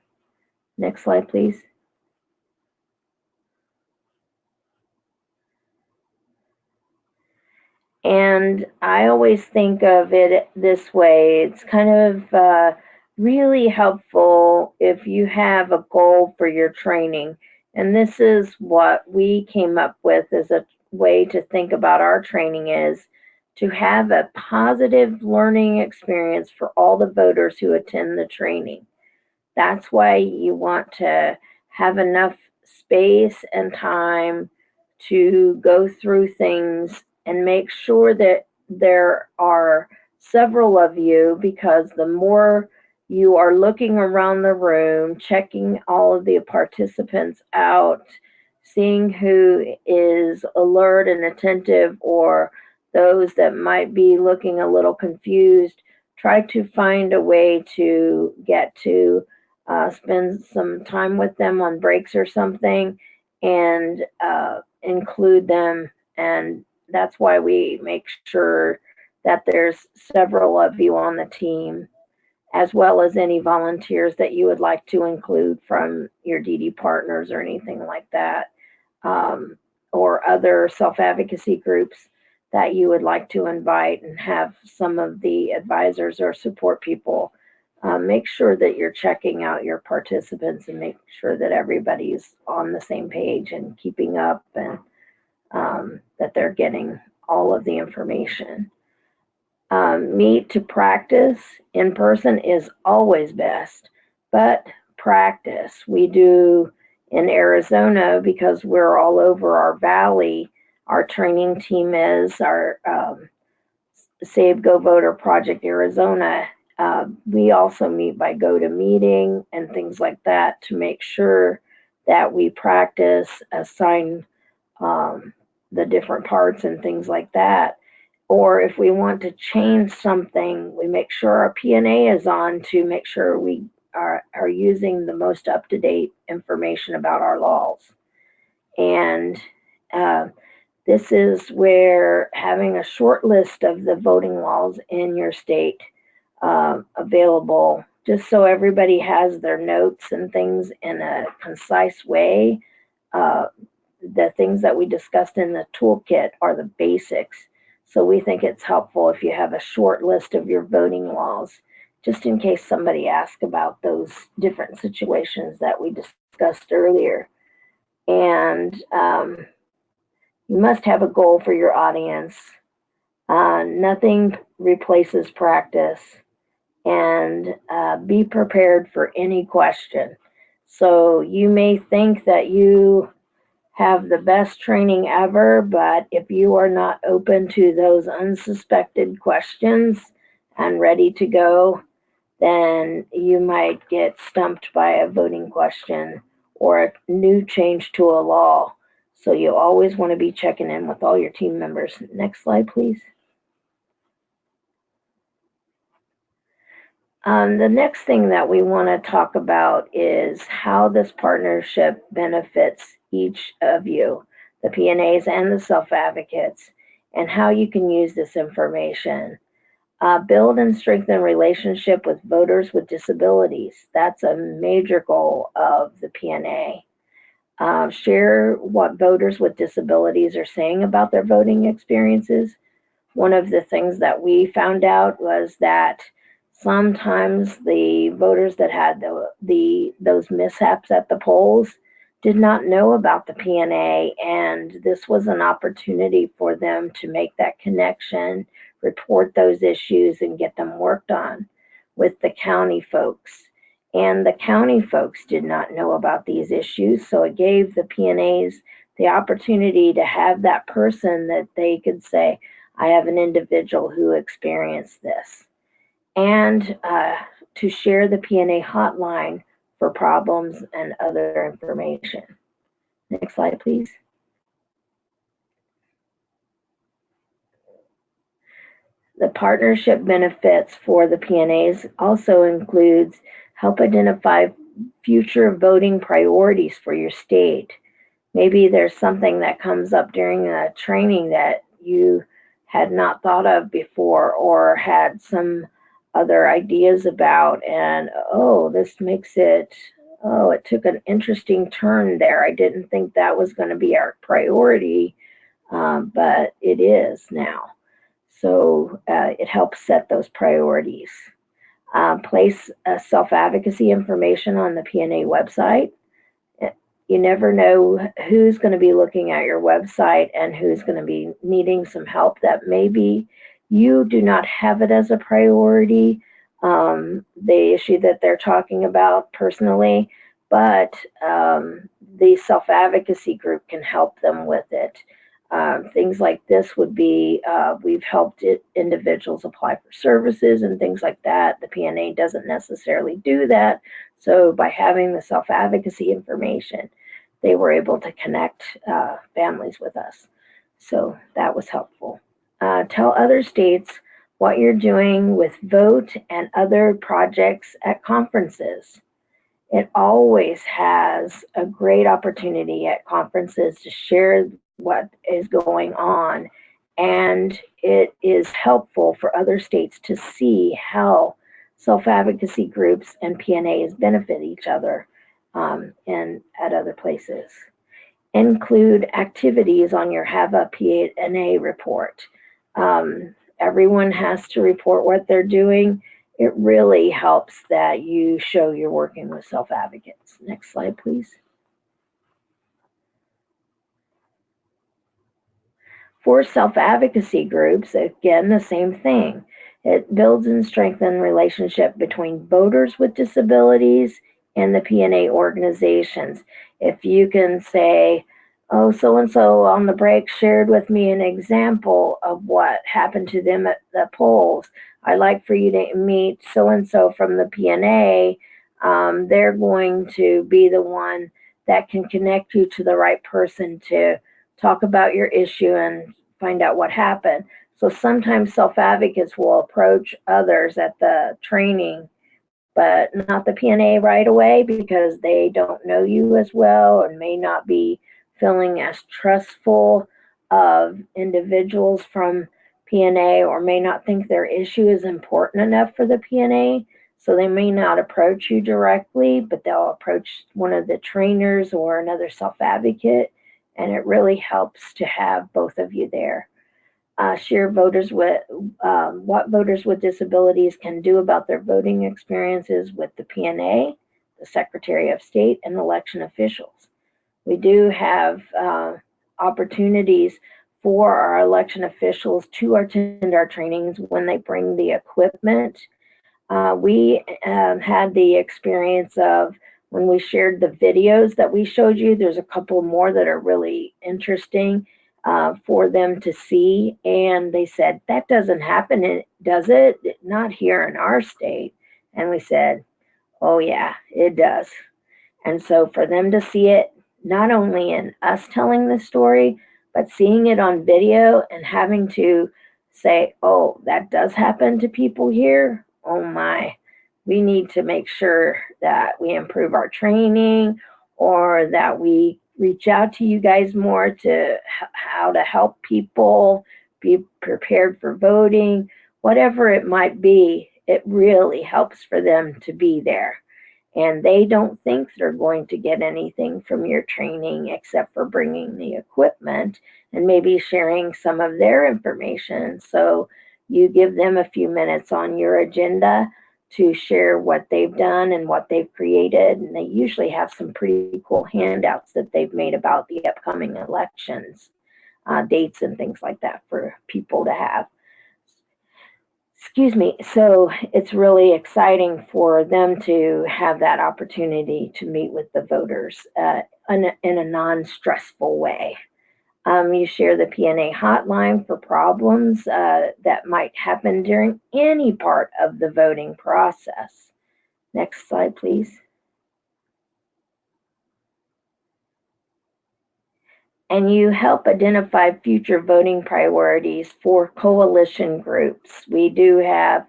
Next slide, please. And I always think of it this way. It's kind of really helpful if you have a goal for your training. And this is what we came up with as a way to think about our training is to have a positive learning experience for all the voters who attend the training. That's why you want to have enough space and time to go through things and make sure that there are several of you, because the more you are looking around the room, checking all of the participants out, seeing who is alert and attentive or those that might be looking a little confused, try to find a way to get to spend some time with them on breaks or something and include them. And that's why we make sure that there's several of you on the team, as well as any volunteers that you would like to include from your DD partners or anything like that, or other self-advocacy groups that you would like to invite and have some of the advisors or support people. Make sure that you're checking out your participants and make sure that everybody's on the same page and keeping up, and that they're getting all of the information. Meet to practice in person is always best, but practice. We do in Arizona, because we're all over our valley. Our training team is our SABE GoVoter Project Arizona. We also meet by GoToMeeting and things like that to make sure that we practice, assign the different parts and things like that. Or if we want to change something, we make sure our P&A is on to make sure we are using the most up-to-date information about our laws. And this is where having a short list of the voting laws in your state available, just so everybody has their notes and things in a concise way. The things that we discussed in the toolkit are the basics. So we think it's helpful if you have a short list of your voting laws, just in case somebody asks about those different situations that we discussed earlier. And you must have a goal for your audience. Nothing replaces practice. And be prepared for any question. So you may think that you have the best training ever, but if you are not open to those unsuspected questions and ready to go, then you might get stumped by a voting question or a new change to a law. So you always want to be checking in with all your team members. Next slide, please. The next thing that we want to talk about is how this partnership benefits each of you. the PNAs and the self-advocates, and how you can use this information. Build and strengthen relationship with voters with disabilities. That's a major goal of the PNA. Share what voters with disabilities are saying about their voting experiences. One of the things that we found out was that sometimes the voters that had those mishaps at the polls did not know about the PNA, and this was an opportunity for them to make that connection, report those issues, and get them worked on with the county folks. And the county folks did not know about these issues, so it gave the PNAs the opportunity to have that person that they could say, I have an individual who experienced this. And to share the PNA hotline for problems and other information. Next slide, please. The partnership benefits for the PNAs also includes help identify future voting priorities for your state. Maybe there's something that comes up during a training that you had not thought of before or had some other ideas about, and this makes it, it took an interesting turn there. I didn't think that was going to be our priority, but it is now. So it helps set those priorities. Place self-advocacy information on the PNA website. You never know who's going to be looking at your website and who's going to be needing some help that maybe you do not have it as a priority, the issue that they're talking about personally, but the self-advocacy group can help them with it. Things like this would be, we've helped individuals apply for services and things like that. The PNA doesn't necessarily do that. So by having the self-advocacy information, they were able to connect families with us. So that was helpful. Tell other states what you're doing with vote and other projects at conferences. It always has a great opportunity at conferences to share what is going on, and it is helpful for other states to see how self-advocacy groups and PNAs benefit each other and at other places. Include activities on your Have a PNA report. Everyone has to report what they're doing. It really helps that you show you're working with self-advocates. Next slide, please. For self-advocacy groups, again, the same thing. It builds and strengthens relationship between voters with disabilities and the PNA organizations. If you can say, oh, so-and-so on the break shared with me an example of what happened to them at the polls. I'd like for you to meet so-and-so from the PNA. They're going to be the one that can connect you to the right person to talk about your issue and find out what happened. So sometimes self-advocates will approach others at the training, but not the PNA right away because they don't know you as well and may not be feeling as trustful of individuals from PNA or may not think their issue is important enough for the PNA. So they may not approach you directly, but they'll approach one of the trainers or another self-advocate. And it really helps to have both of you there. Share voters with what voters with disabilities can do about their voting experiences with the PNA, the Secretary of State, and election officials. We do have opportunities for our election officials to attend our trainings when they bring the equipment. We had the experience of when we shared the videos that we showed you. There's a couple more that are really interesting for them to see. And they said, that doesn't happen, does it? Not here in our state. And we said, oh yeah, it does. And so for them to see it, not only in us telling the story, but seeing it on video and having to say, oh, that does happen to people here. Oh my, we need to make sure that we improve our training or that we reach out to you guys more to how to help people be prepared for voting, whatever it might be. It really helps for them to be there. And they don't think they're going to get anything from your training except for bringing the equipment and maybe sharing some of their information. So you give them a few minutes on your agenda to share what they've done and what they've created. And they usually have some pretty cool handouts that they've made about the upcoming elections, dates and things like that for people to have. Excuse me. So it's really exciting for them to have that opportunity to meet with the voters in a non-stressful way. You share the PNA hotline for problems that might happen during any part of the voting process. Next slide, please. And you help identify future voting priorities for coalition groups. We do have,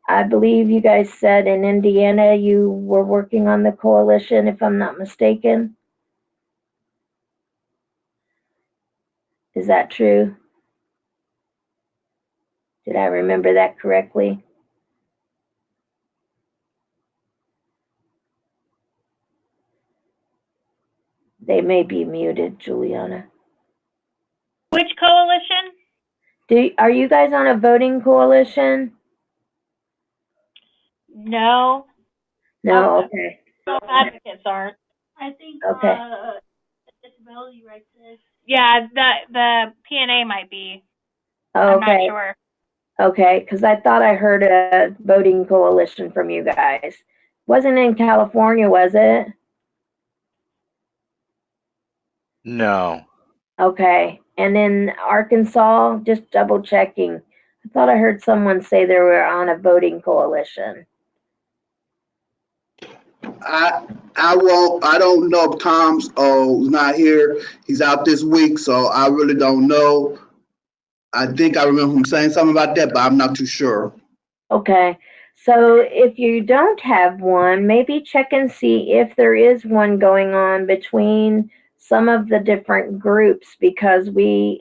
I believe you guys said in Indiana you were working on the coalition, if I'm not mistaken. Is that true? Did I remember that correctly? They may be muted, Juliana. Which coalition? Are you guys on a voting coalition? No. No, okay. Advocates aren't. I think Okay. disability rights is. Yeah, the PNA might be. Okay. I'm not sure. Okay, because I thought I heard a voting coalition from you guys. Wasn't in California, was it? No. Okay. And in Arkansas, just double checking. I thought I heard someone say they were on a voting coalition. I don't know if Tom's not here. He's out this week, so I really don't know. I think I remember him saying something about that, but I'm not too sure. Okay. So if you don't have one, maybe check and see if there is one going on between some of the different groups, because we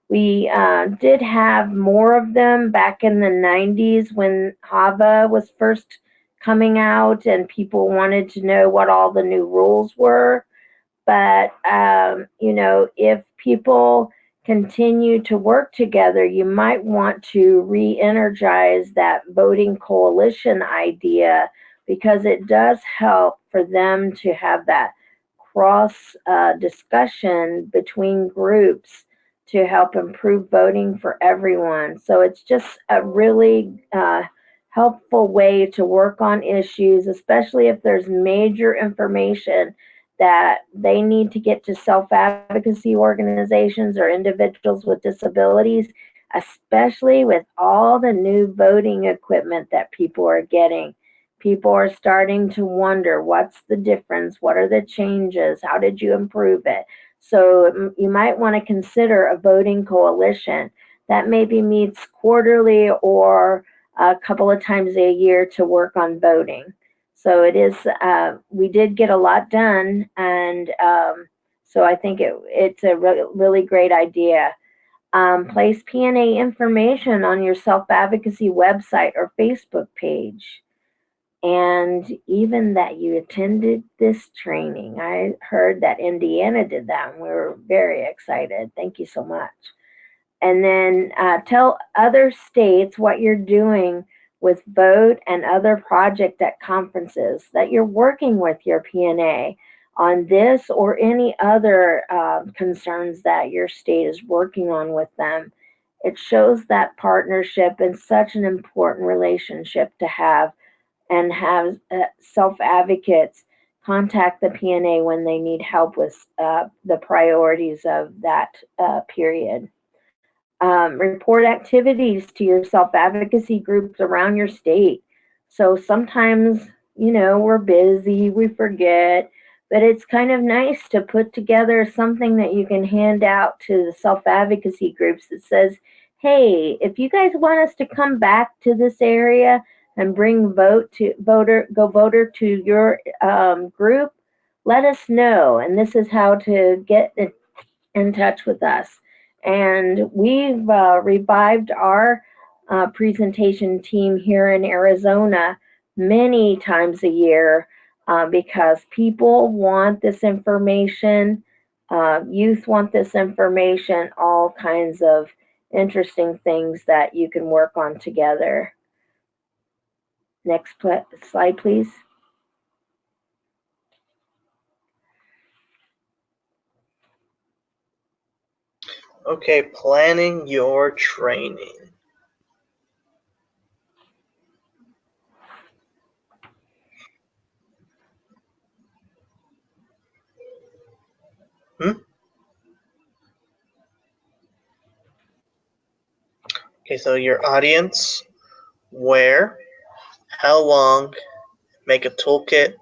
did have more of them back in the 90s when HAVA was first coming out and people wanted to know what all the new rules were. But, if people continue to work together, you might want to re-energize that voting coalition idea, because it does help for them to have that cross discussion between groups to help improve voting for everyone. So it's just a really helpful way to work on issues, especially if there's major information that they need to get to self-advocacy organizations or individuals with disabilities, especially with all the new voting equipment that people are getting. People are starting to wonder, what's the difference? What are the changes? How did you improve it? So you might want to consider a voting coalition that maybe meets quarterly or a couple of times a year to work on voting. So it is, we did get a lot done, and so I think it's a really great idea. Place PNA information on your self-advocacy website or Facebook page. And even that you attended this training. I heard that Indiana did that, and we were very excited. Thank you so much. And then tell other states what you're doing with Vote and other project at conferences, that you're working with your PNA on this or any other concerns that your state is working on with them. It shows that partnership and such an important relationship to have, and have self-advocates contact the PNA when they need help with the priorities of that period. Report activities to your self-advocacy groups around your state. So sometimes, we're busy, we forget, but it's kind of nice to put together something that you can hand out to the self-advocacy groups that says, hey, if you guys want us to come back to this area and bring GoVoter to your group, let us know. And this is how to get in touch with us. And we've revived our presentation team here in Arizona many times a year because people want this information, youth want this information, all kinds of interesting things that you can work on together. Next slide, please. Okay, planning your training. Okay, so your audience, where, how long, make a toolkit,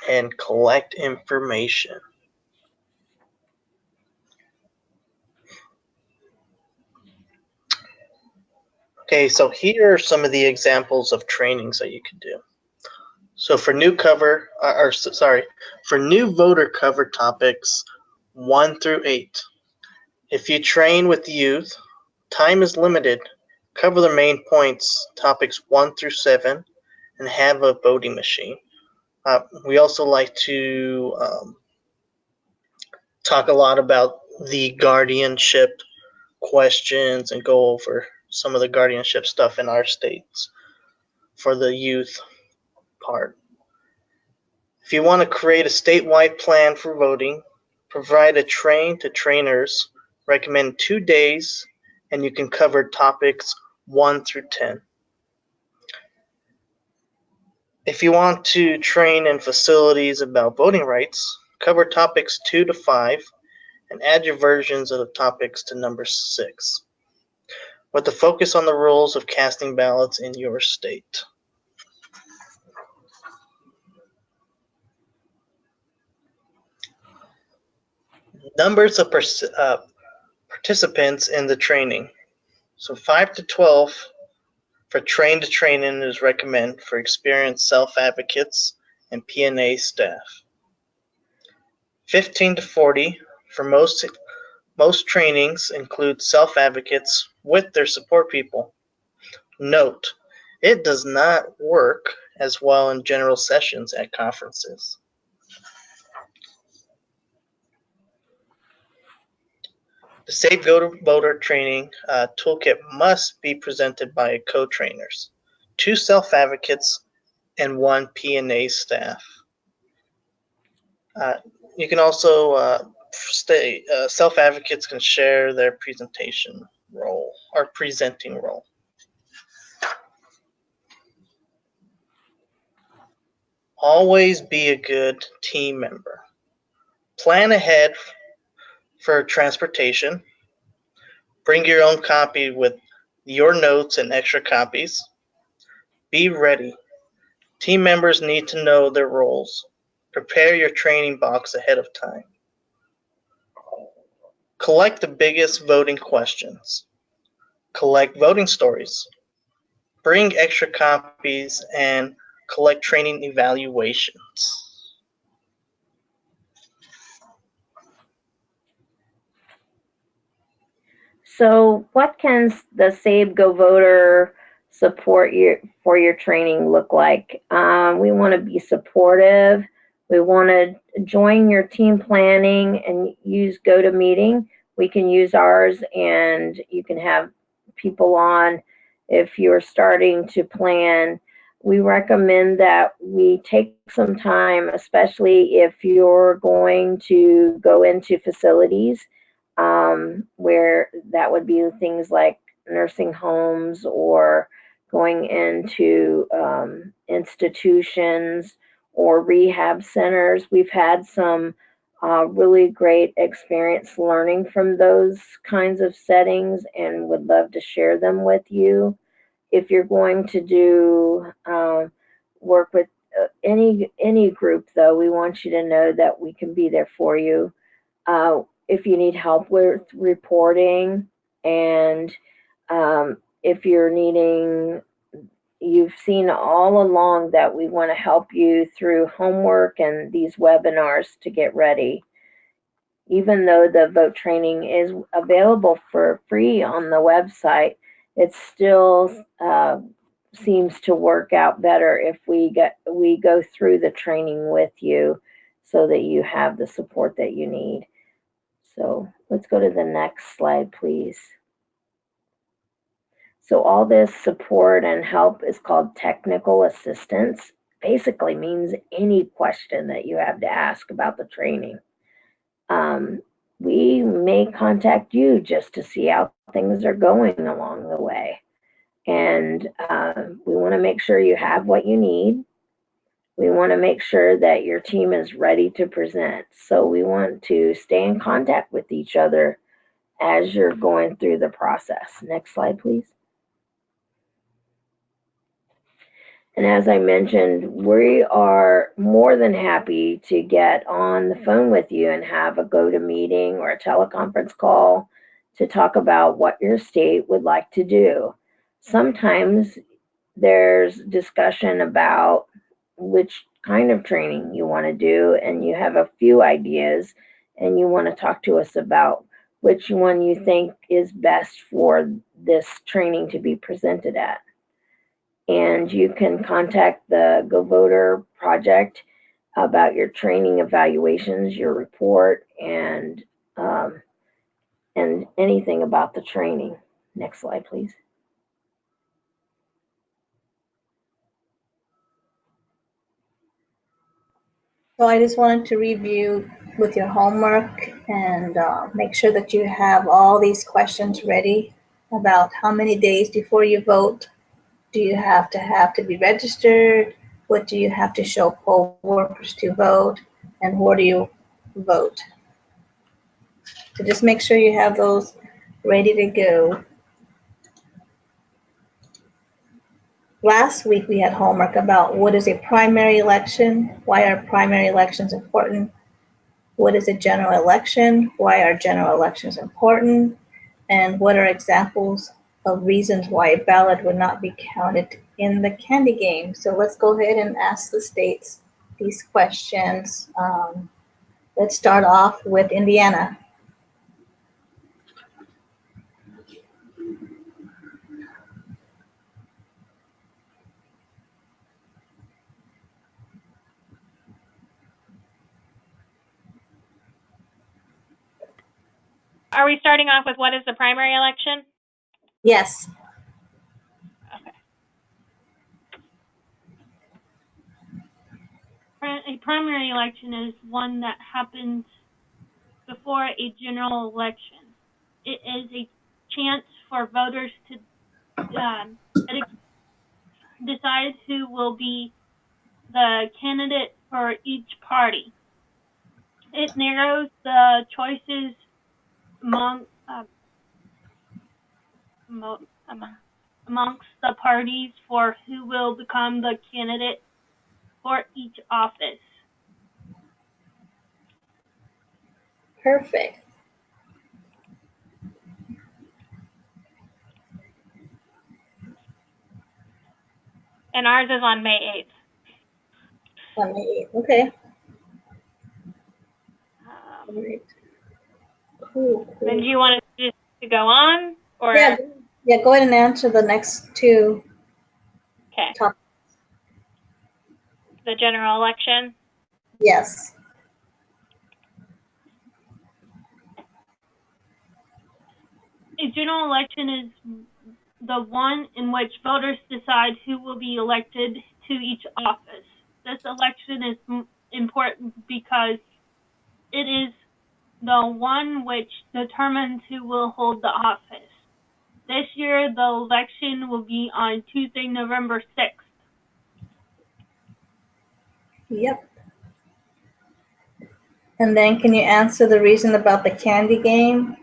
and collect information. Okay, so here are some of the examples of trainings that you can do. So for new voter cover topics 1 through 8, if you train with youth, time is limited. Cover the main points, topics 1 through 7, and have a voting machine. We also like to talk a lot about the guardianship questions and go over some of the guardianship stuff in our states for the youth part. If you want to create a statewide plan for voting, provide a train to trainers, recommend 2 days, and you can cover topics 1 through 10. If you want to train in facilities about voting rights, cover topics 2 to 5 and add your versions of the topics to number 6, with the focus on the rules of casting ballots in your state. Numbers of participants in the training. So 5 to 12 for train to training is recommended for experienced self-advocates and P&A staff. 15 to 40 for most trainings include self-advocates with their support people. Note, it does not work as well in general sessions at conferences. The SABE GoVoter Training Toolkit must be presented by co-trainers, 2 self-advocates, and 1 P&A staff. You can also self-advocates can share their presentation role or presenting role. Always be a good team member. Plan ahead for transportation. Bring your own copy with your notes and extra copies. Be ready. Team members need to know their roles. Prepare your training box ahead of time. Collect the biggest voting questions. Collect voting stories. Bring extra copies and collect training evaluations. So what can the SABE GoVoter support for your training look like? We want to be supportive. We want to join your team planning and use GoToMeeting. We can use ours and you can have people on if you're starting to plan. We recommend that we take some time, especially if you're going to go into facilities where that would be things like nursing homes or going into institutions or rehab centers. We've had some really great experience learning from those kinds of settings and would love to share them with you. If you're going to do work with any group, though, we want you to know that we can be there for you. If you need help with reporting and if you're needing you've seen all along that we want to help you through homework and these webinars to get ready. Even though the vote training is available for free on the website, it still seems to work out better if we go through the training with you so that you have the support that you need. So let's go to the next slide, please. So all this support and help is called technical assistance. Basically means any question that you have to ask about the training. We may contact you just to see how things are going along the way. And we want to make sure you have what you need. We want to make sure that your team is ready to present. So we want to stay in contact with each other as you're going through the process. Next slide, please. And as I mentioned, we are more than happy to get on the phone with you and have a GoToMeeting or a teleconference call to talk about what your state would like to do. Sometimes there's discussion about which kind of training you want to do, and you have a few ideas, and you want to talk to us about which one you think is best for this training to be presented at. And you can contact the GoVoter project about your training evaluations, your report, and anything about the training. Next slide, please. So I just wanted to review with your homework and make sure that you have all these questions ready about how many days before you vote do you have to be registered, what do you have to show poll workers to vote, and where do you vote. So just make sure you have those ready to go. Last week we had homework about what is a primary election, why are primary elections important, what is a general election, why are general elections important, and what are examples of reasons why a ballot would not be counted in the candy game. So let's go ahead and ask the states these questions. Let's start off with Indiana. Are we starting off with what is the primary election? Yes. Okay. A primary election is one that happens before a general election. It is a chance for voters to decide who will be the candidate for each party. It narrows the choices amongst the parties for who will become the candidate for each office. Perfect. And ours is on May 8th. On May 8th, okay. Great. Cool. Then do you want us just to go on? Or? Yeah, go ahead and answer the next two. Okay. Topics. The general election? Yes. A general election is the one in which voters decide who will be elected to each office. This election is important because it is the one which determines who will hold the office. This year, the election will be on Tuesday, November 6th. Yep. And then can you answer the reason about the candy game?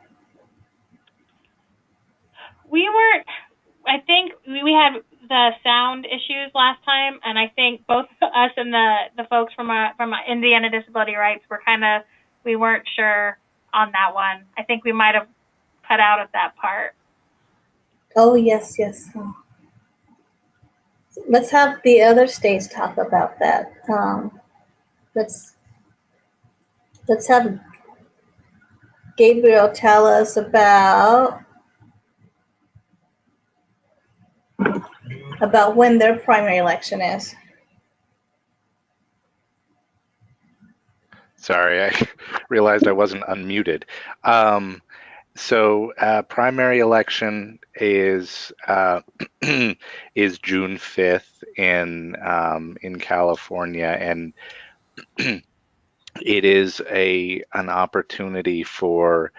I think we had the sound issues last time, and I think both us and the folks from Indiana Disability Rights we weren't sure on that one. I think we might have cut out at that part. Oh, yes. Let's have the other states talk about that. Let's have Gabriel tell us about when their primary election is. Sorry, I realized I wasn't unmuted. So primary election is is June 5th in California, and it is an opportunity for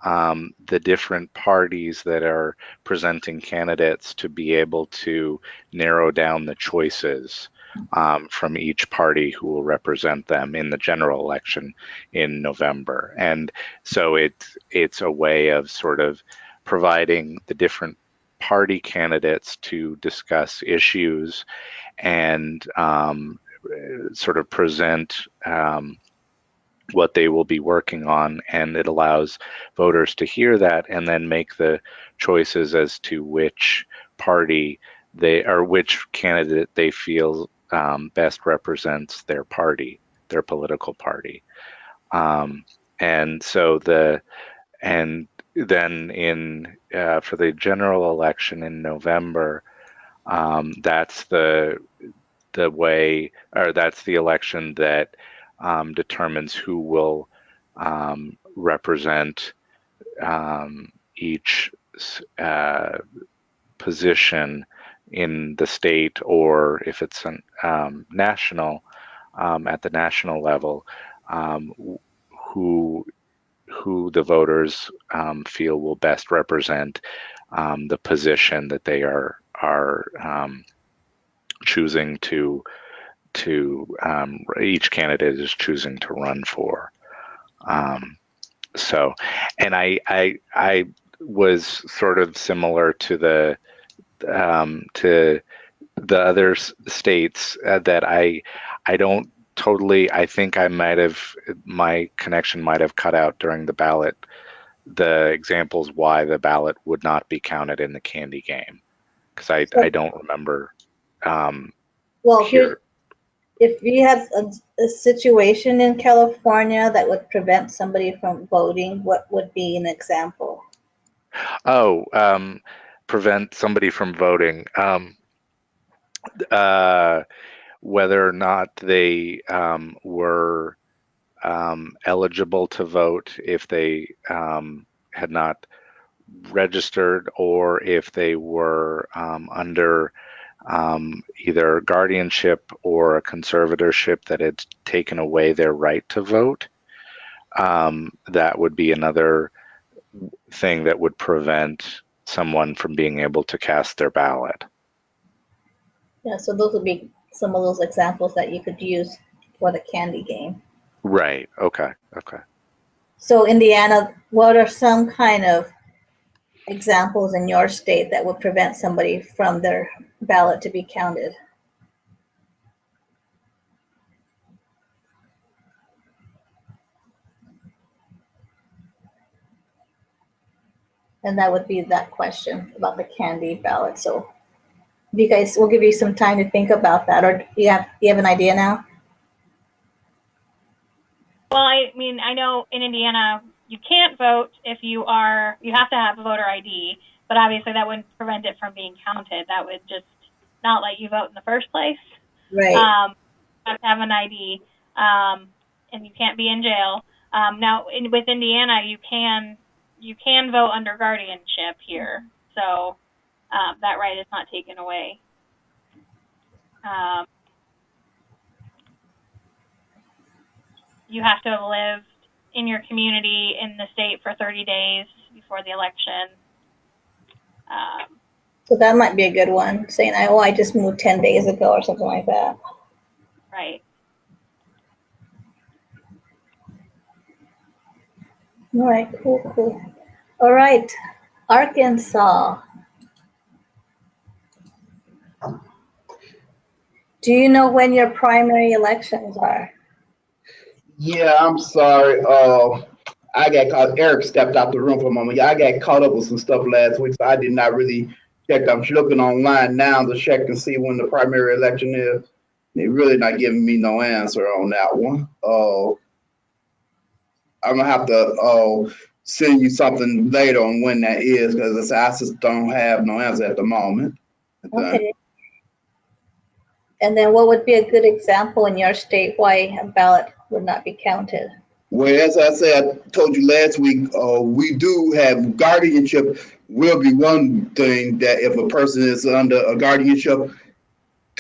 the different parties that are presenting candidates to be able to narrow down the choices from each party who will represent them in the general election in November. And so it's a way of sort of providing the different party candidates to discuss issues and sort of present what they will be working on, and it allows voters to hear that and then make the choices as to which party which candidate they feel best represents their party, their political party. And so then for the general election in November, that's the way, or that's the election that determines who will represent each position in the state, or if it's national, at the national level, who the voters feel will best represent the position that they are choosing to each candidate is choosing to run for. So, and I was sort of similar to the other states that I don't totally. I think my connection might have cut out during the ballot. The examples why the ballot would not be counted in the candy game, because I don't remember. Well, if you had a situation in California that would prevent somebody from voting, what would be an example? Oh, prevent somebody from voting. Whether or not they were eligible to vote, if they had not registered, or if they were under either guardianship or a conservatorship that had taken away their right to vote. That would be another thing that would prevent someone from being able to cast their ballot. Yeah, so those would be some of those examples that you could use for the candy game. Right. Okay. So Indiana, what are some kind of examples in your state that would prevent somebody from their ballot to be counted? And that would be that question about the candy ballot. So you guys, we'll give you some time to think about that, or you have an idea now? Well, I mean, I know in Indiana you can't vote if you have to have a voter ID, but obviously that wouldn't prevent it from being counted. That would just not let you vote in the first place. Right. You have to have an ID, and you can't be in jail. Now, with Indiana, you can vote under guardianship here, so that right is not taken away. You have to have lived in your community in the state for 30 days before the election. So that might be a good one, saying, I just moved 10 days ago or something like that. Right. All right, cool. All right, Arkansas. Do you know when your primary elections are? Yeah, I'm sorry. I got caught. Eric stepped out the room for a moment. I got caught up with some stuff last week, so I did not really check. I'm looking online now to check and see when the primary election is. They're really not giving me no answer on that one. I'm gonna have to send you something later on when that is, because I just don't have no answer at the moment. Okay. And then what would be a good example in your state why a ballot would not be counted? Well, as I said, I told you last week, we do have guardianship will be one thing that if a person is under a guardianship,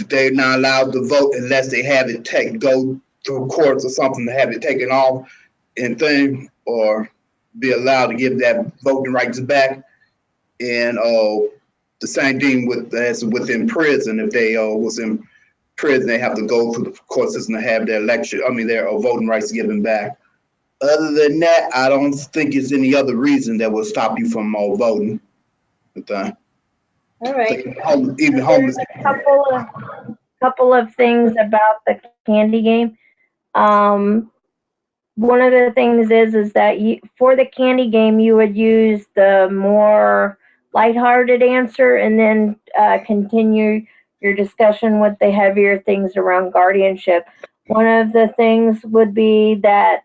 they're not allowed to vote unless they have it go through courts or something to have it taken off and thing, or be allowed to give that voting rights back. And the same thing with as within prison. If they was in prison, they have to go through the court system to have their election. I mean, their voting rights given back. Other than that, I don't think it's any other reason that will stop you from voting. All right. Even homeless. A couple of things about the candy game. One of the things is that for the candy game, you would use the more lighthearted answer and then continue your discussion with the heavier things around guardianship. One of the things would be that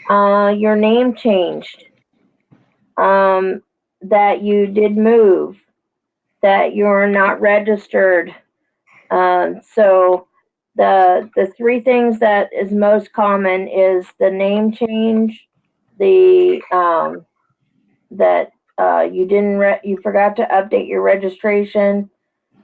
your name changed, that you did move, that you're not registered. So the three things that is most common is the name change, the that you forgot to update your registration,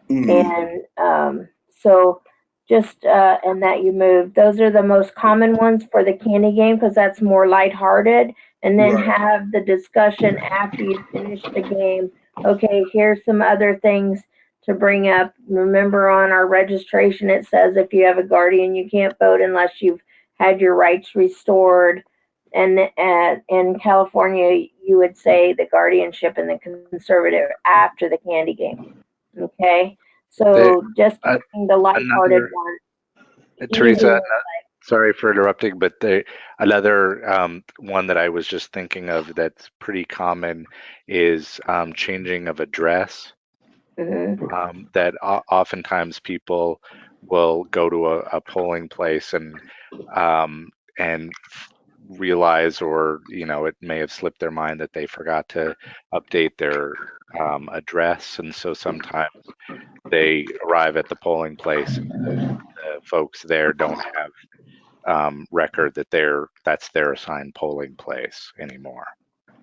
and so just and that you moved. Those are the most common ones for the candy game because that's more lighthearted. And then have the discussion after you finish the game. Okay, here's some other things to bring up. Remember, on our registration, it says if you have a guardian, you can't vote unless you've had your rights restored. And in California, you would say the guardianship and the conservative after the candy game. Okay, so just the lighthearted one. Teresa, sorry for interrupting, but another one that I was just thinking of that's pretty common is changing of address. That oftentimes people will go to a polling place and realize, or it may have slipped their mind that they forgot to update their address, and so sometimes they arrive at the polling place and the folks there don't have record that that's their assigned polling place anymore.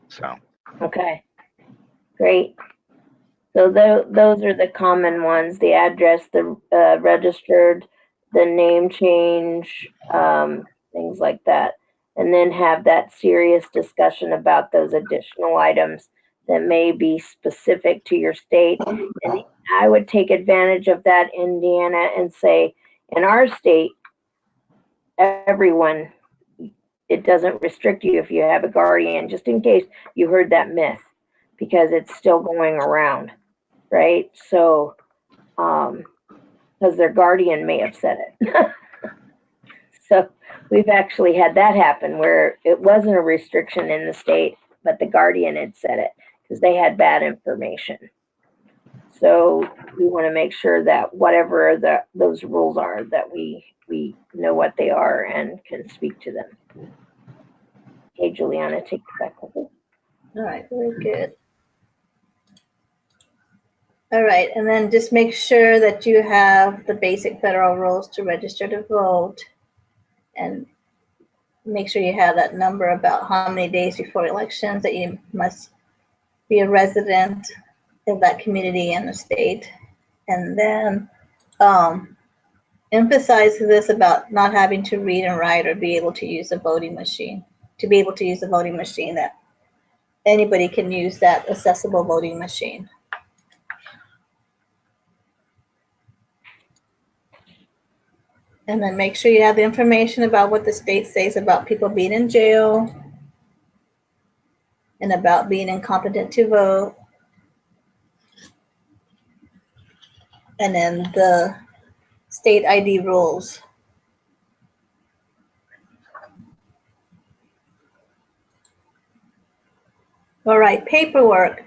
So okay, great. So those are the common ones: the address, the registered, the name change, things like that. And then have that serious discussion about those additional items that may be specific to your state. And I would take advantage of that, Indiana, and say, in our state, everyone, it doesn't restrict you if you have a guardian, just in case you heard that myth, because it's still going around, right? So, because their guardian may have said it. So we've actually had that happen where it wasn't a restriction in the state, but the guardian had said it because they had bad information. So we want to make sure that whatever those rules are, that we know what they are and can speak to them. Okay, Juliana, take it back over. All right, very good. All right, and then just make sure that you have the basic federal rules to register to vote, and make sure you have that number about how many days before elections that you must be a resident of that community and the state. And then emphasize this about not having to read and write or be able to use a voting machine. To be able to use a voting machine, that anybody can use that accessible voting machine. And then make sure you have the information about what the state says about people being in jail and about being incompetent to vote. And then the state ID rules. All right, paperwork.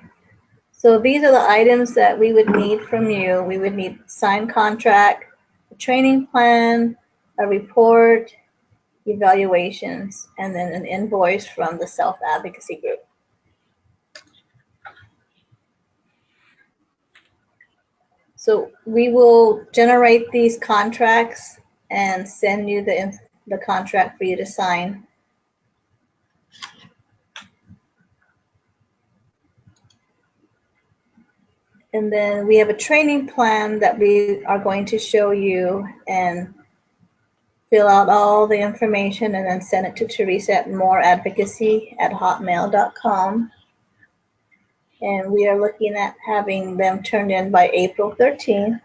So these are the items that we would need from you. We would need signed contract, a training plan, a report, evaluations, and then an invoice from the self-advocacy group. So we will generate these contracts and send you the contract for you to sign. And then we have a training plan that we are going to show you and fill out all the information and then send it to Teresa at moreadvocacy@hotmail.com. And we are looking at having them turned in by April 13th.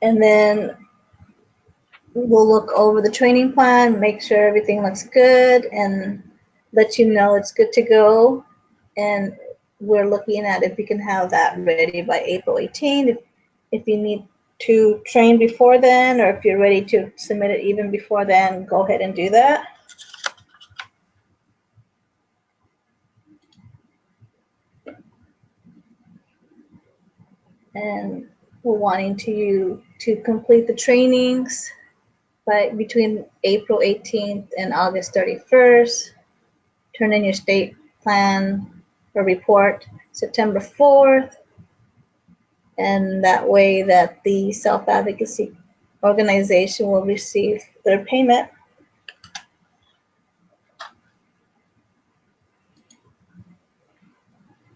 And then we'll look over the training plan, make sure everything looks good, and let you know it's good to go. And we're looking at if we can have that ready by April 18th. If you need to train before then, or if you're ready to submit it even before then, go ahead and do that. And we're wanting to complete the trainings by between April 18th and August 31st. Turn in your state plan or report September 4th. And that way that the self-advocacy organization will receive their payment.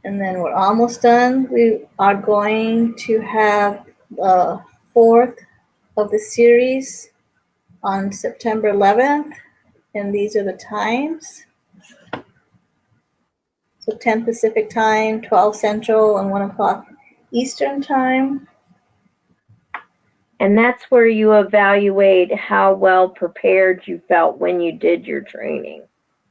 And then we're almost done. We are going to have the fourth of the series on September 11th. And these are the times. So 10 Pacific time, 12 Central, and 1 o'clock Eastern time. And that's where you evaluate how well prepared you felt when you did your training.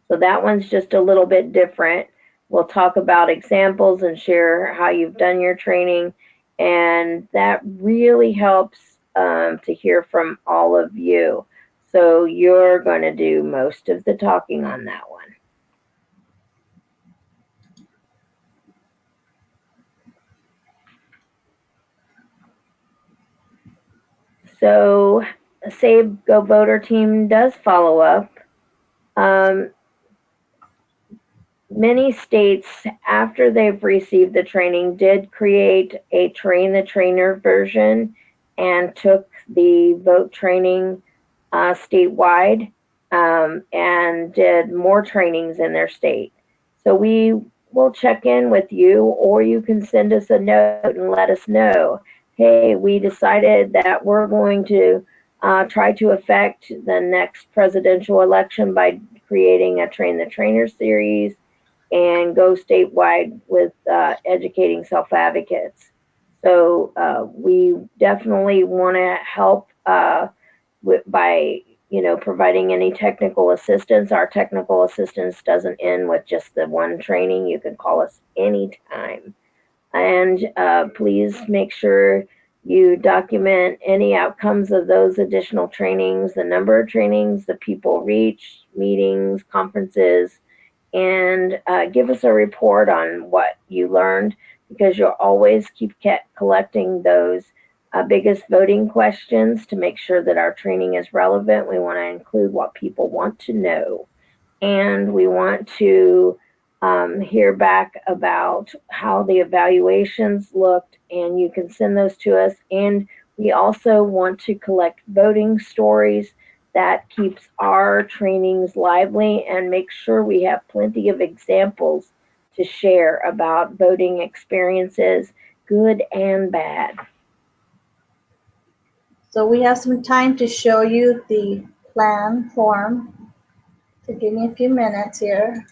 So that one's just a little bit different. We'll talk about examples and share how you've done your training. And that really helps to hear from all of you. So you're going to do most of the talking on that one. So SABE GoVoter team does follow up. Many states, after they've received the training, did create a train the trainer version and took the vote training statewide and did more trainings in their state. So we will check in with you, or you can send us a note and let us know, hey, we decided that we're going to try to affect the next presidential election by creating a Train the Trainer series and go statewide with educating self-advocates. So we definitely want to help by providing any technical assistance. Our technical assistance doesn't end with just the one training. You can call us anytime. And please make sure you document any outcomes of those additional trainings, the number of trainings, the people reached, meetings, conferences, and give us a report on what you learned, because you'll always keep collecting those biggest voting questions to make sure that our training is relevant. We want to include what people want to know, and we want to hear back about how the evaluations looked, and you can send those to us. And we also want to collect voting stories. That keeps our trainings lively and makes sure we have plenty of examples to share about voting experiences, good and bad. So we have some time to show you the plan form. So give me a few minutes here.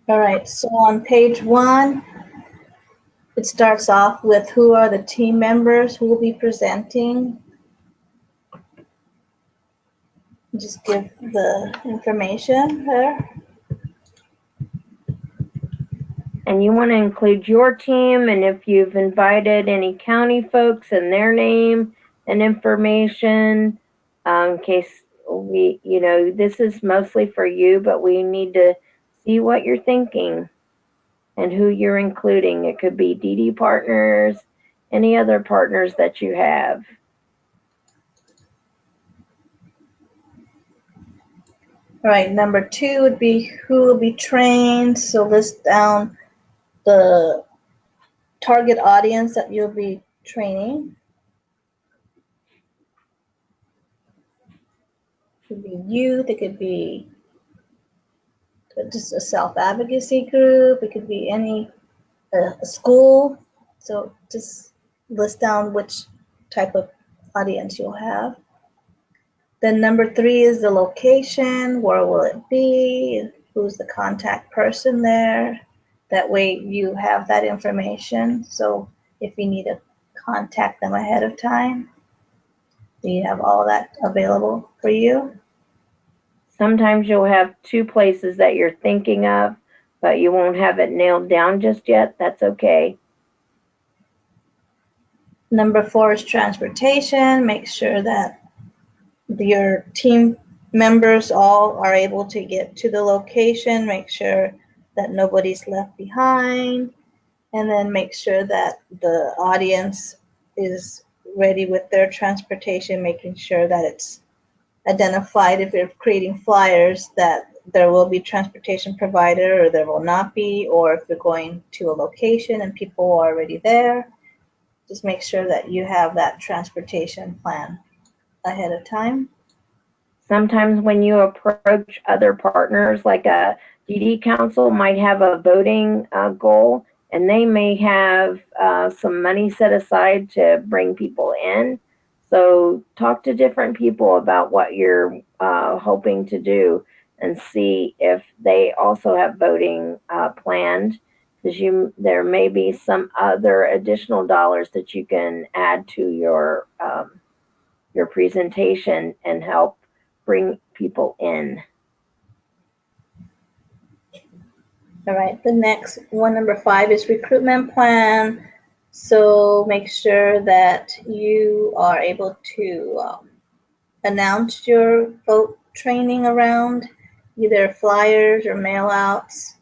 All right, so on page 1, It starts off with who are the team members who will be presenting. Just give the information there. And you want to include your team, and if you've invited any county folks and their name and information, in case we, this is mostly for you, but we need to see what you're thinking and who you're including. It could be DD partners, any other partners that you have. All right, number 2 would be who will be trained. So list down the target audience that you'll be training. It could be youth, it could be just a self-advocacy group, it could be any a school. So just list down which type of audience you'll have. Then number 3 is the location. Where will it be? Who's the contact person there? That way you have that information. So if you need to contact them ahead of time, you have all that available for you. Sometimes you'll have 2 places that you're thinking of, but you won't have it nailed down just yet. That's okay. Number 4 is transportation. Make sure that your team members all are able to get to the location. Make sure that nobody's left behind. And then make sure that the audience is ready with their transportation, making sure that it's identified if you're creating flyers that there will be transportation provided or there will not be, or if you're going to a location and people are already there. Just make sure that you have that transportation plan ahead of time. Sometimes when you approach other partners, like a DD council might have a voting goal, and they may have some money set aside to bring people in. So talk to different people about what you're hoping to do and see if they also have voting planned, because there may be some other additional dollars that you can add to your presentation and help bring people in. All right, the next one, number 5, is recruitment plan. So make sure that you are able to announce your vote training around either flyers or mail outs,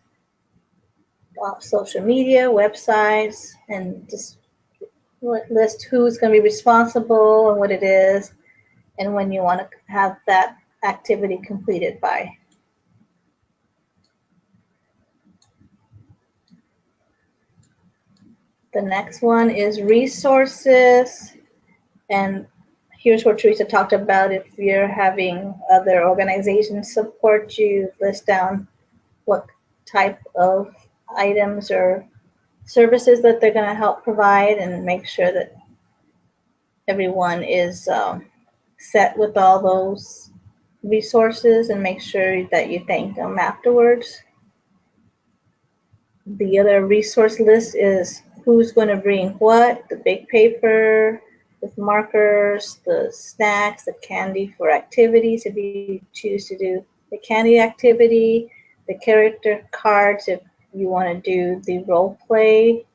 social media, websites, and just list who's going to be responsible and what it is and when you want to have that activity completed by. The next one is resources, and here's what Teresa talked about. If you're having other organizations support you, list down what type of items or services that they're going to help provide, and make sure that everyone is set with all those resources, and make sure that you thank them afterwards. The other resource list is who's going to bring what, the big paper with markers, the snacks, the candy for activities if you choose to do the candy activity, the character cards if you want to do the role play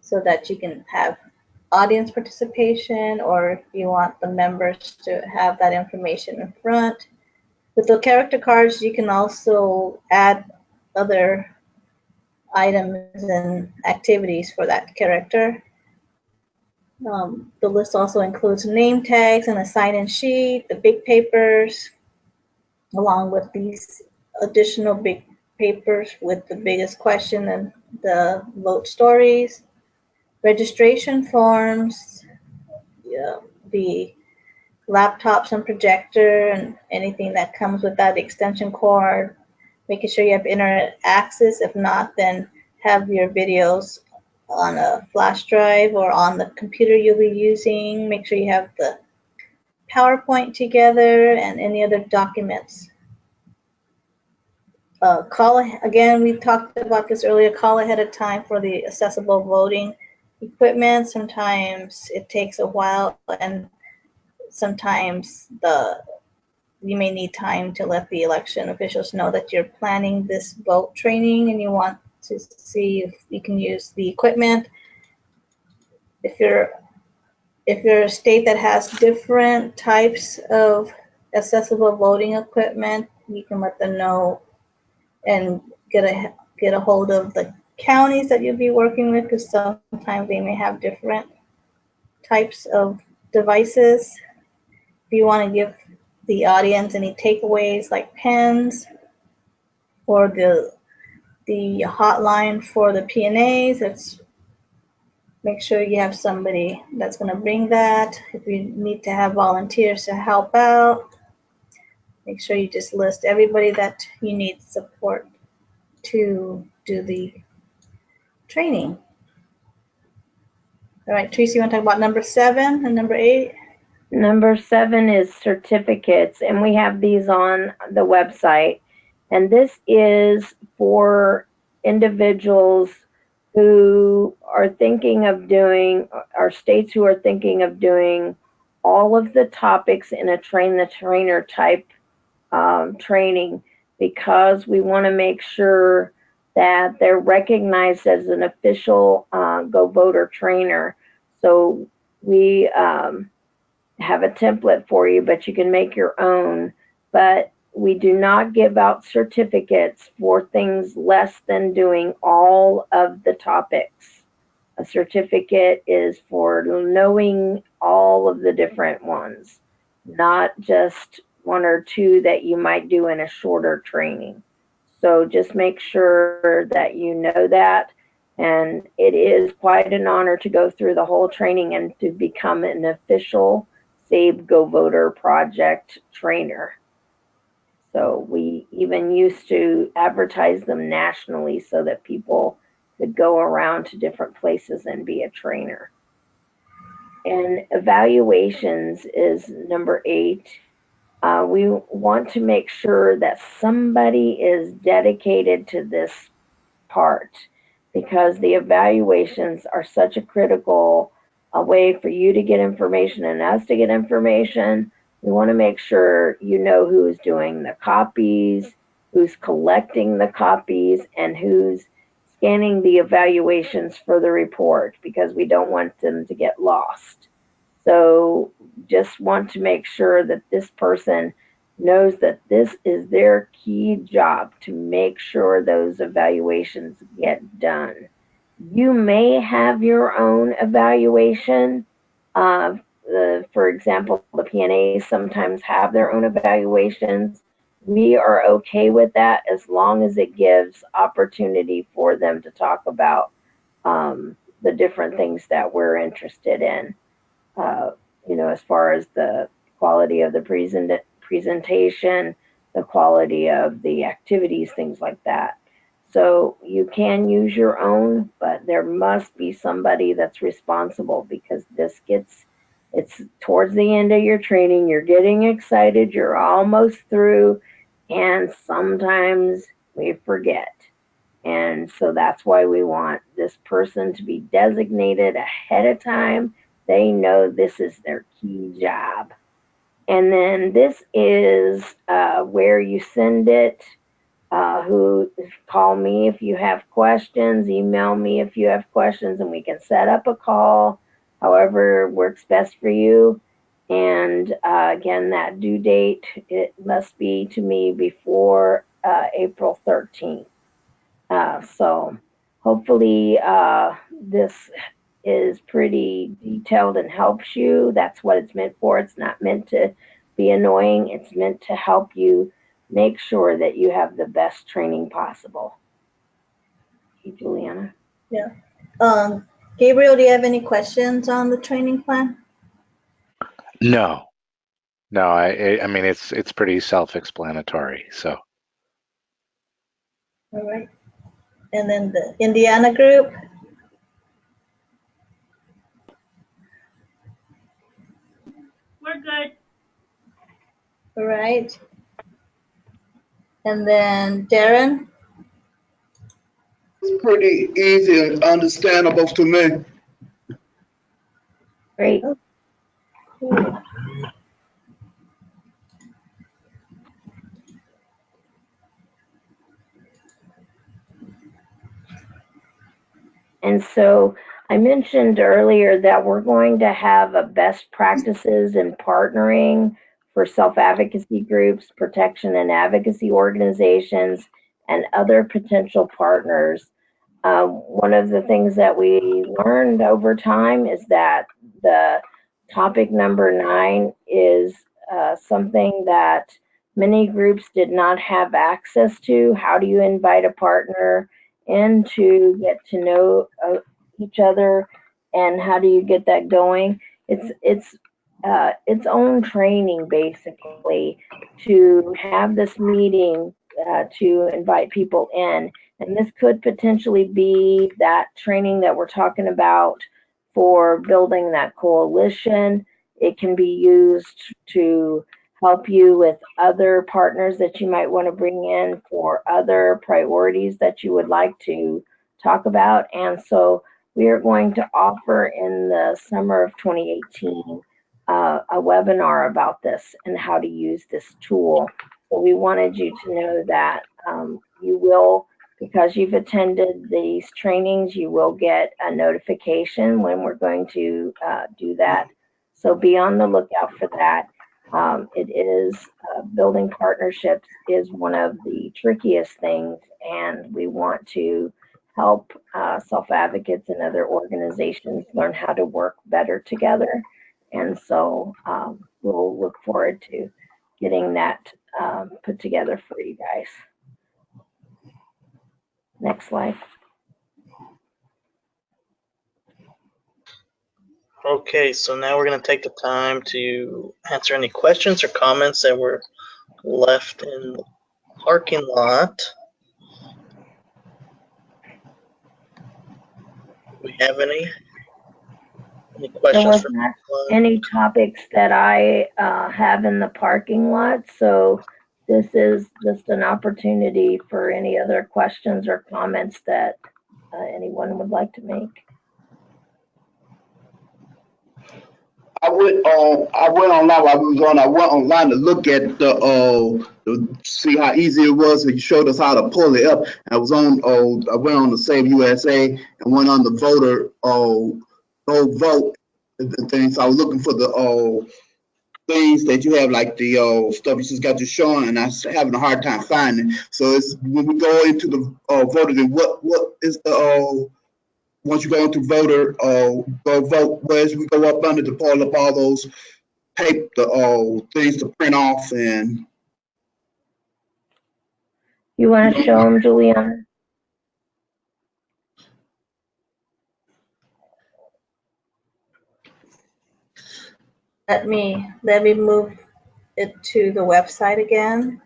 so that you can have audience participation, or if you want the members to have that information in front. With the character cards, you can also add other items and activities for that character. The list also includes name tags and a sign-in sheet, the big papers, along with these additional big papers with the biggest question and the vote stories, registration forms, the laptops and projector and anything that comes with that extension cord, making sure you have internet access. If not, then have your videos on a flash drive or on the computer you'll be using. Make sure you have the PowerPoint together and any other documents. Again, we talked about this earlier, call ahead of time for the accessible voting equipment. Sometimes it takes a while, and sometimes you may need time to let the election officials know that you're planning this vote training and you want to see if you can use the equipment. If you're a state that has different types of accessible voting equipment, you can let them know and get a hold of the counties that you'll be working with, because sometimes they may have different types of devices. If you want to give the audience any takeaways like pens or the hotline for the PNAs, it's make sure you have somebody that's going to bring that. If you need to have volunteers to help out, make sure you just list everybody that you need support to do the training. All right, Teresa, you want to talk about number 7 and number 8? Number 7 is certificates, and we have these on the website. And this is for individuals who are thinking of doing, or states who are thinking of doing all of the topics in a train the trainer type training, because we want to make sure that they're recognized as an official GoVoter trainer. So we have a template for you, but you can make your own. But we do not give out certificates for things less than doing all of the topics. A certificate is for knowing all of the different ones, not just 1 or 2 that you might do in a shorter training. So just make sure that you know that. And it is quite an honor to go through the whole training and to become an official SABE GoVoter project trainer. So we even used to advertise them nationally so that people could go around to different places and be a trainer. And evaluations is number 8. We want to make sure that somebody is dedicated to this part, because the evaluations are such a critical way for you to get information and us to get information. We want to make sure you know who's doing the copies, who's collecting the copies, and who's scanning the evaluations for the report, because we don't want them to get lost. So just want to make sure that this person knows that this is their key job, to make sure those evaluations get done. You may have your own evaluation. For example, the PNAs sometimes have their own evaluations. We are okay with that as long as it gives opportunity for them to talk about the different things that we're interested in. As far as the quality of the presentation, the quality of the activities, things like that. So you can use your own, but there must be somebody that's responsible, because it's towards the end of your training, you're getting excited, you're almost through, and sometimes we forget. And so that's why we want this person to be designated ahead of time. They know this is their key job. And then this is where you send it. Call me if you have questions, email me if you have questions, and we can set up a call, however works best for you. And again, that due date, it must be to me before April 13th. So hopefully this is pretty detailed and helps you. That's what it's meant for. It's not meant to be annoying. It's meant to help you make sure that you have the best training possible. Hey, Juliana. Yeah. Gabriel, do you have any questions on the training plan? No. I mean, it's pretty self-explanatory. So. All right. And then the Indiana group. We're good. All right. And then Darren. It's pretty easy and understandable to me. Great. And so I mentioned earlier that we're going to have a best practices in partnering for self-advocacy groups, protection and advocacy organizations, and other potential partners. One of the things that we learned over time is that the topic number 9 is something that many groups did not have access to. How do you invite a partner in to get to know each other, and how do you get that going? It's its own training basically to have this meeting to invite people in. And this could potentially be that training that we're talking about for building that coalition. It can be used to help you with other partners that you might want to bring in for other priorities that you would like to talk about. And so we are going to offer in the summer of 2018 a webinar about this and how to use this tool. So we wanted you to know that you will, because you've attended these trainings, you will get a notification when we're going to do that. So be on the lookout for that. It is building partnerships is one of the trickiest things, and we want to help self-advocates and other organizations learn how to work better together. And so we'll look forward to getting that put together for you guys. Next slide. Okay, so now we're going to take the time to answer any questions or comments that were left in the parking lot. Do we have any questions? There was not any topics that I have in the parking lot, so this is just an opportunity for any other questions or comments that anyone would like to make. I went online while we was on. I went online to look at to see how easy it was. And you showed us how to pull it up. And I was on. I went on the SABE USA and went on the voter Go Vote thing. So I was looking for the things that you have, like the stuff you just got to show, and I was having a hard time finding. So it's when we go into the voter, then what is the once you go into voter, Go Vote, whereas we go up under to pull up all those paper, things to print off. And you want to show them, Juliana? Let me move it to the website again.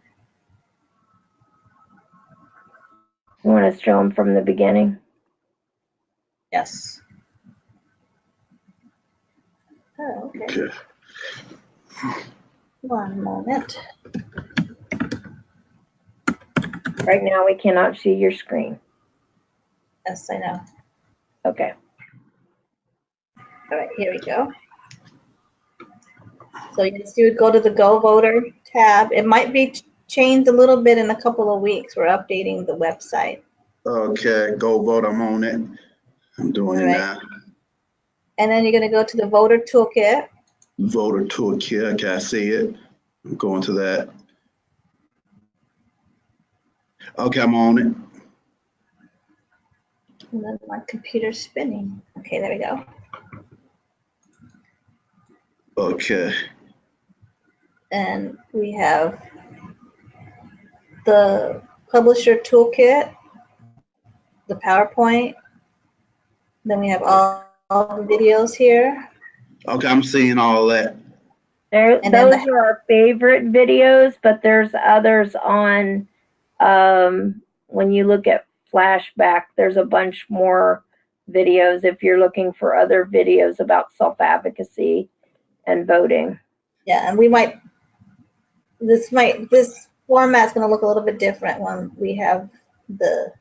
You want to show them from the beginning? Yes. Oh, okay. One moment. Right now we cannot see your screen. Yes, I know. Okay. All right, here we go. So yes, you would go to the GoVoter tab. It might be changed a little bit in a couple of weeks. We're updating the website. Okay, Go Vote. I'm on it. I'm doing it now. And then you're going to go to the Voter Toolkit. Voter Toolkit. Okay, I see it. I'm going to that. Okay, I'm on it. And then my computer's spinning. Okay, there we go. Okay. And we have the Publisher Toolkit, the PowerPoint. Then we have all the videos here. Okay, I'm seeing all that. Those are our favorite videos, but there's others on, when you look at flashback, there's a bunch more videos if you're looking for other videos about self-advocacy and voting. Yeah, and we might, this format's going to look a little bit different when we have the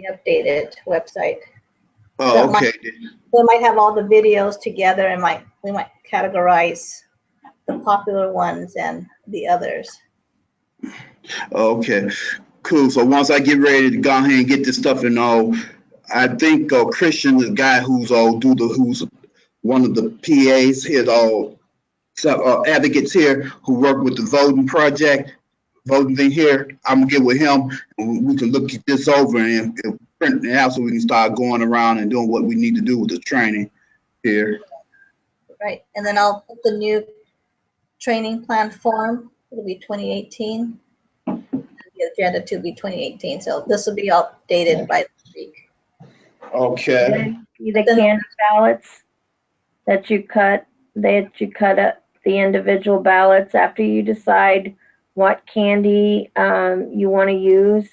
updated website. Oh, okay. They might have all the videos together, and we might categorize the popular ones and the others. Okay, cool. So once I get ready to go ahead and get this stuff and all, I think Christian, the guy who's who's one of the PAs here, advocates here who work with the voting thing here. I'm gonna get with him and we can look at this over and print it out so we can start going around and doing what we need to do with the training here. Right, and then I'll put the new training plan form. It'll be 2018. The agenda to be 2018. So this will be updated by this week. Okay. The candy ballots that you cut up the individual ballots after you decide what candy you want to use.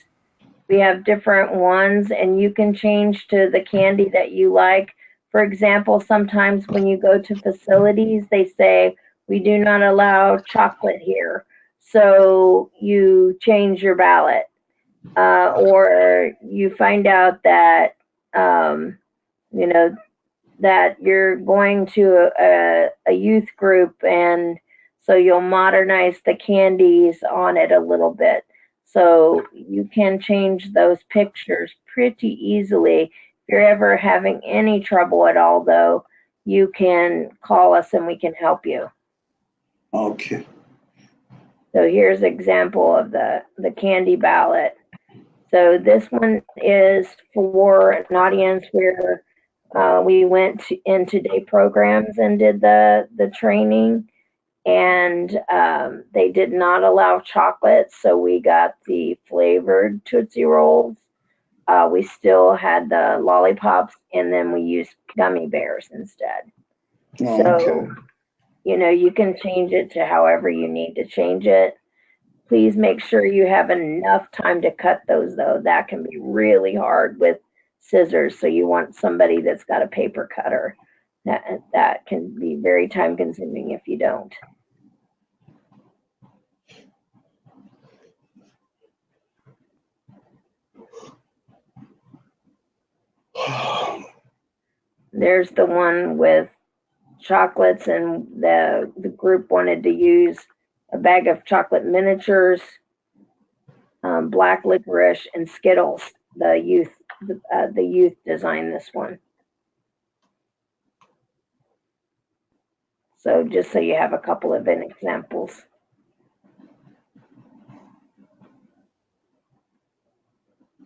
We have different ones, and you can change to the candy that you like. For example, sometimes when you go to facilities, they say, we do not allow chocolate here. So you change your ballot. Or you find out that, you know, that you're going to a youth group, and so you'll modernize the candies on it a little bit. So you can change those pictures pretty easily. If you're ever having any trouble at all, though, you can call us and we can help you. Okay. So here's an example of the candy ballot. So this one is for an audience where we went into day programs and did the training, and they did not allow chocolate, so we got the flavored Tootsie Rolls. We still had the lollipops, and then we used gummy bears instead. Oh, so, okay. You know, you can change it to however you need to change it. Please make sure you have enough time to cut those, though. That can be really hard with scissors, so you want somebody that's got a paper cutter. That can be very time consuming if you don't. There's the one with chocolates, and the group wanted to use a bag of chocolate miniatures, black licorice, and Skittles. The youth designed this one. So just so you have a couple of examples.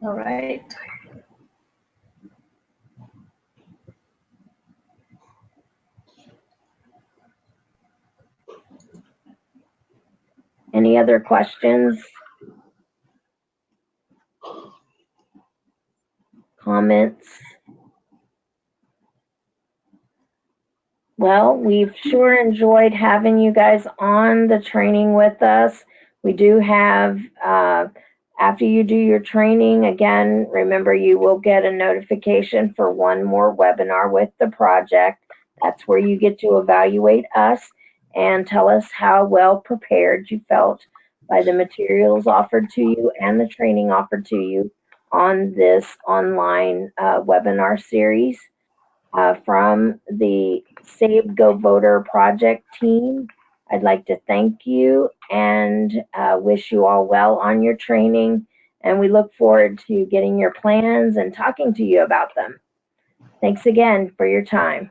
All right. Any other questions? Comments? Well, we've sure enjoyed having you guys on the training with us. We do have, after you do your training, again, remember you will get a notification for one more webinar with the project. That's where you get to evaluate us and tell us how well prepared you felt by the materials offered to you and the training offered to you on this online webinar series. From the SABE GoVoter project team, I'd like to thank you and wish you all well on your training, and we look forward to getting your plans and talking to you about them. Thanks again for your time.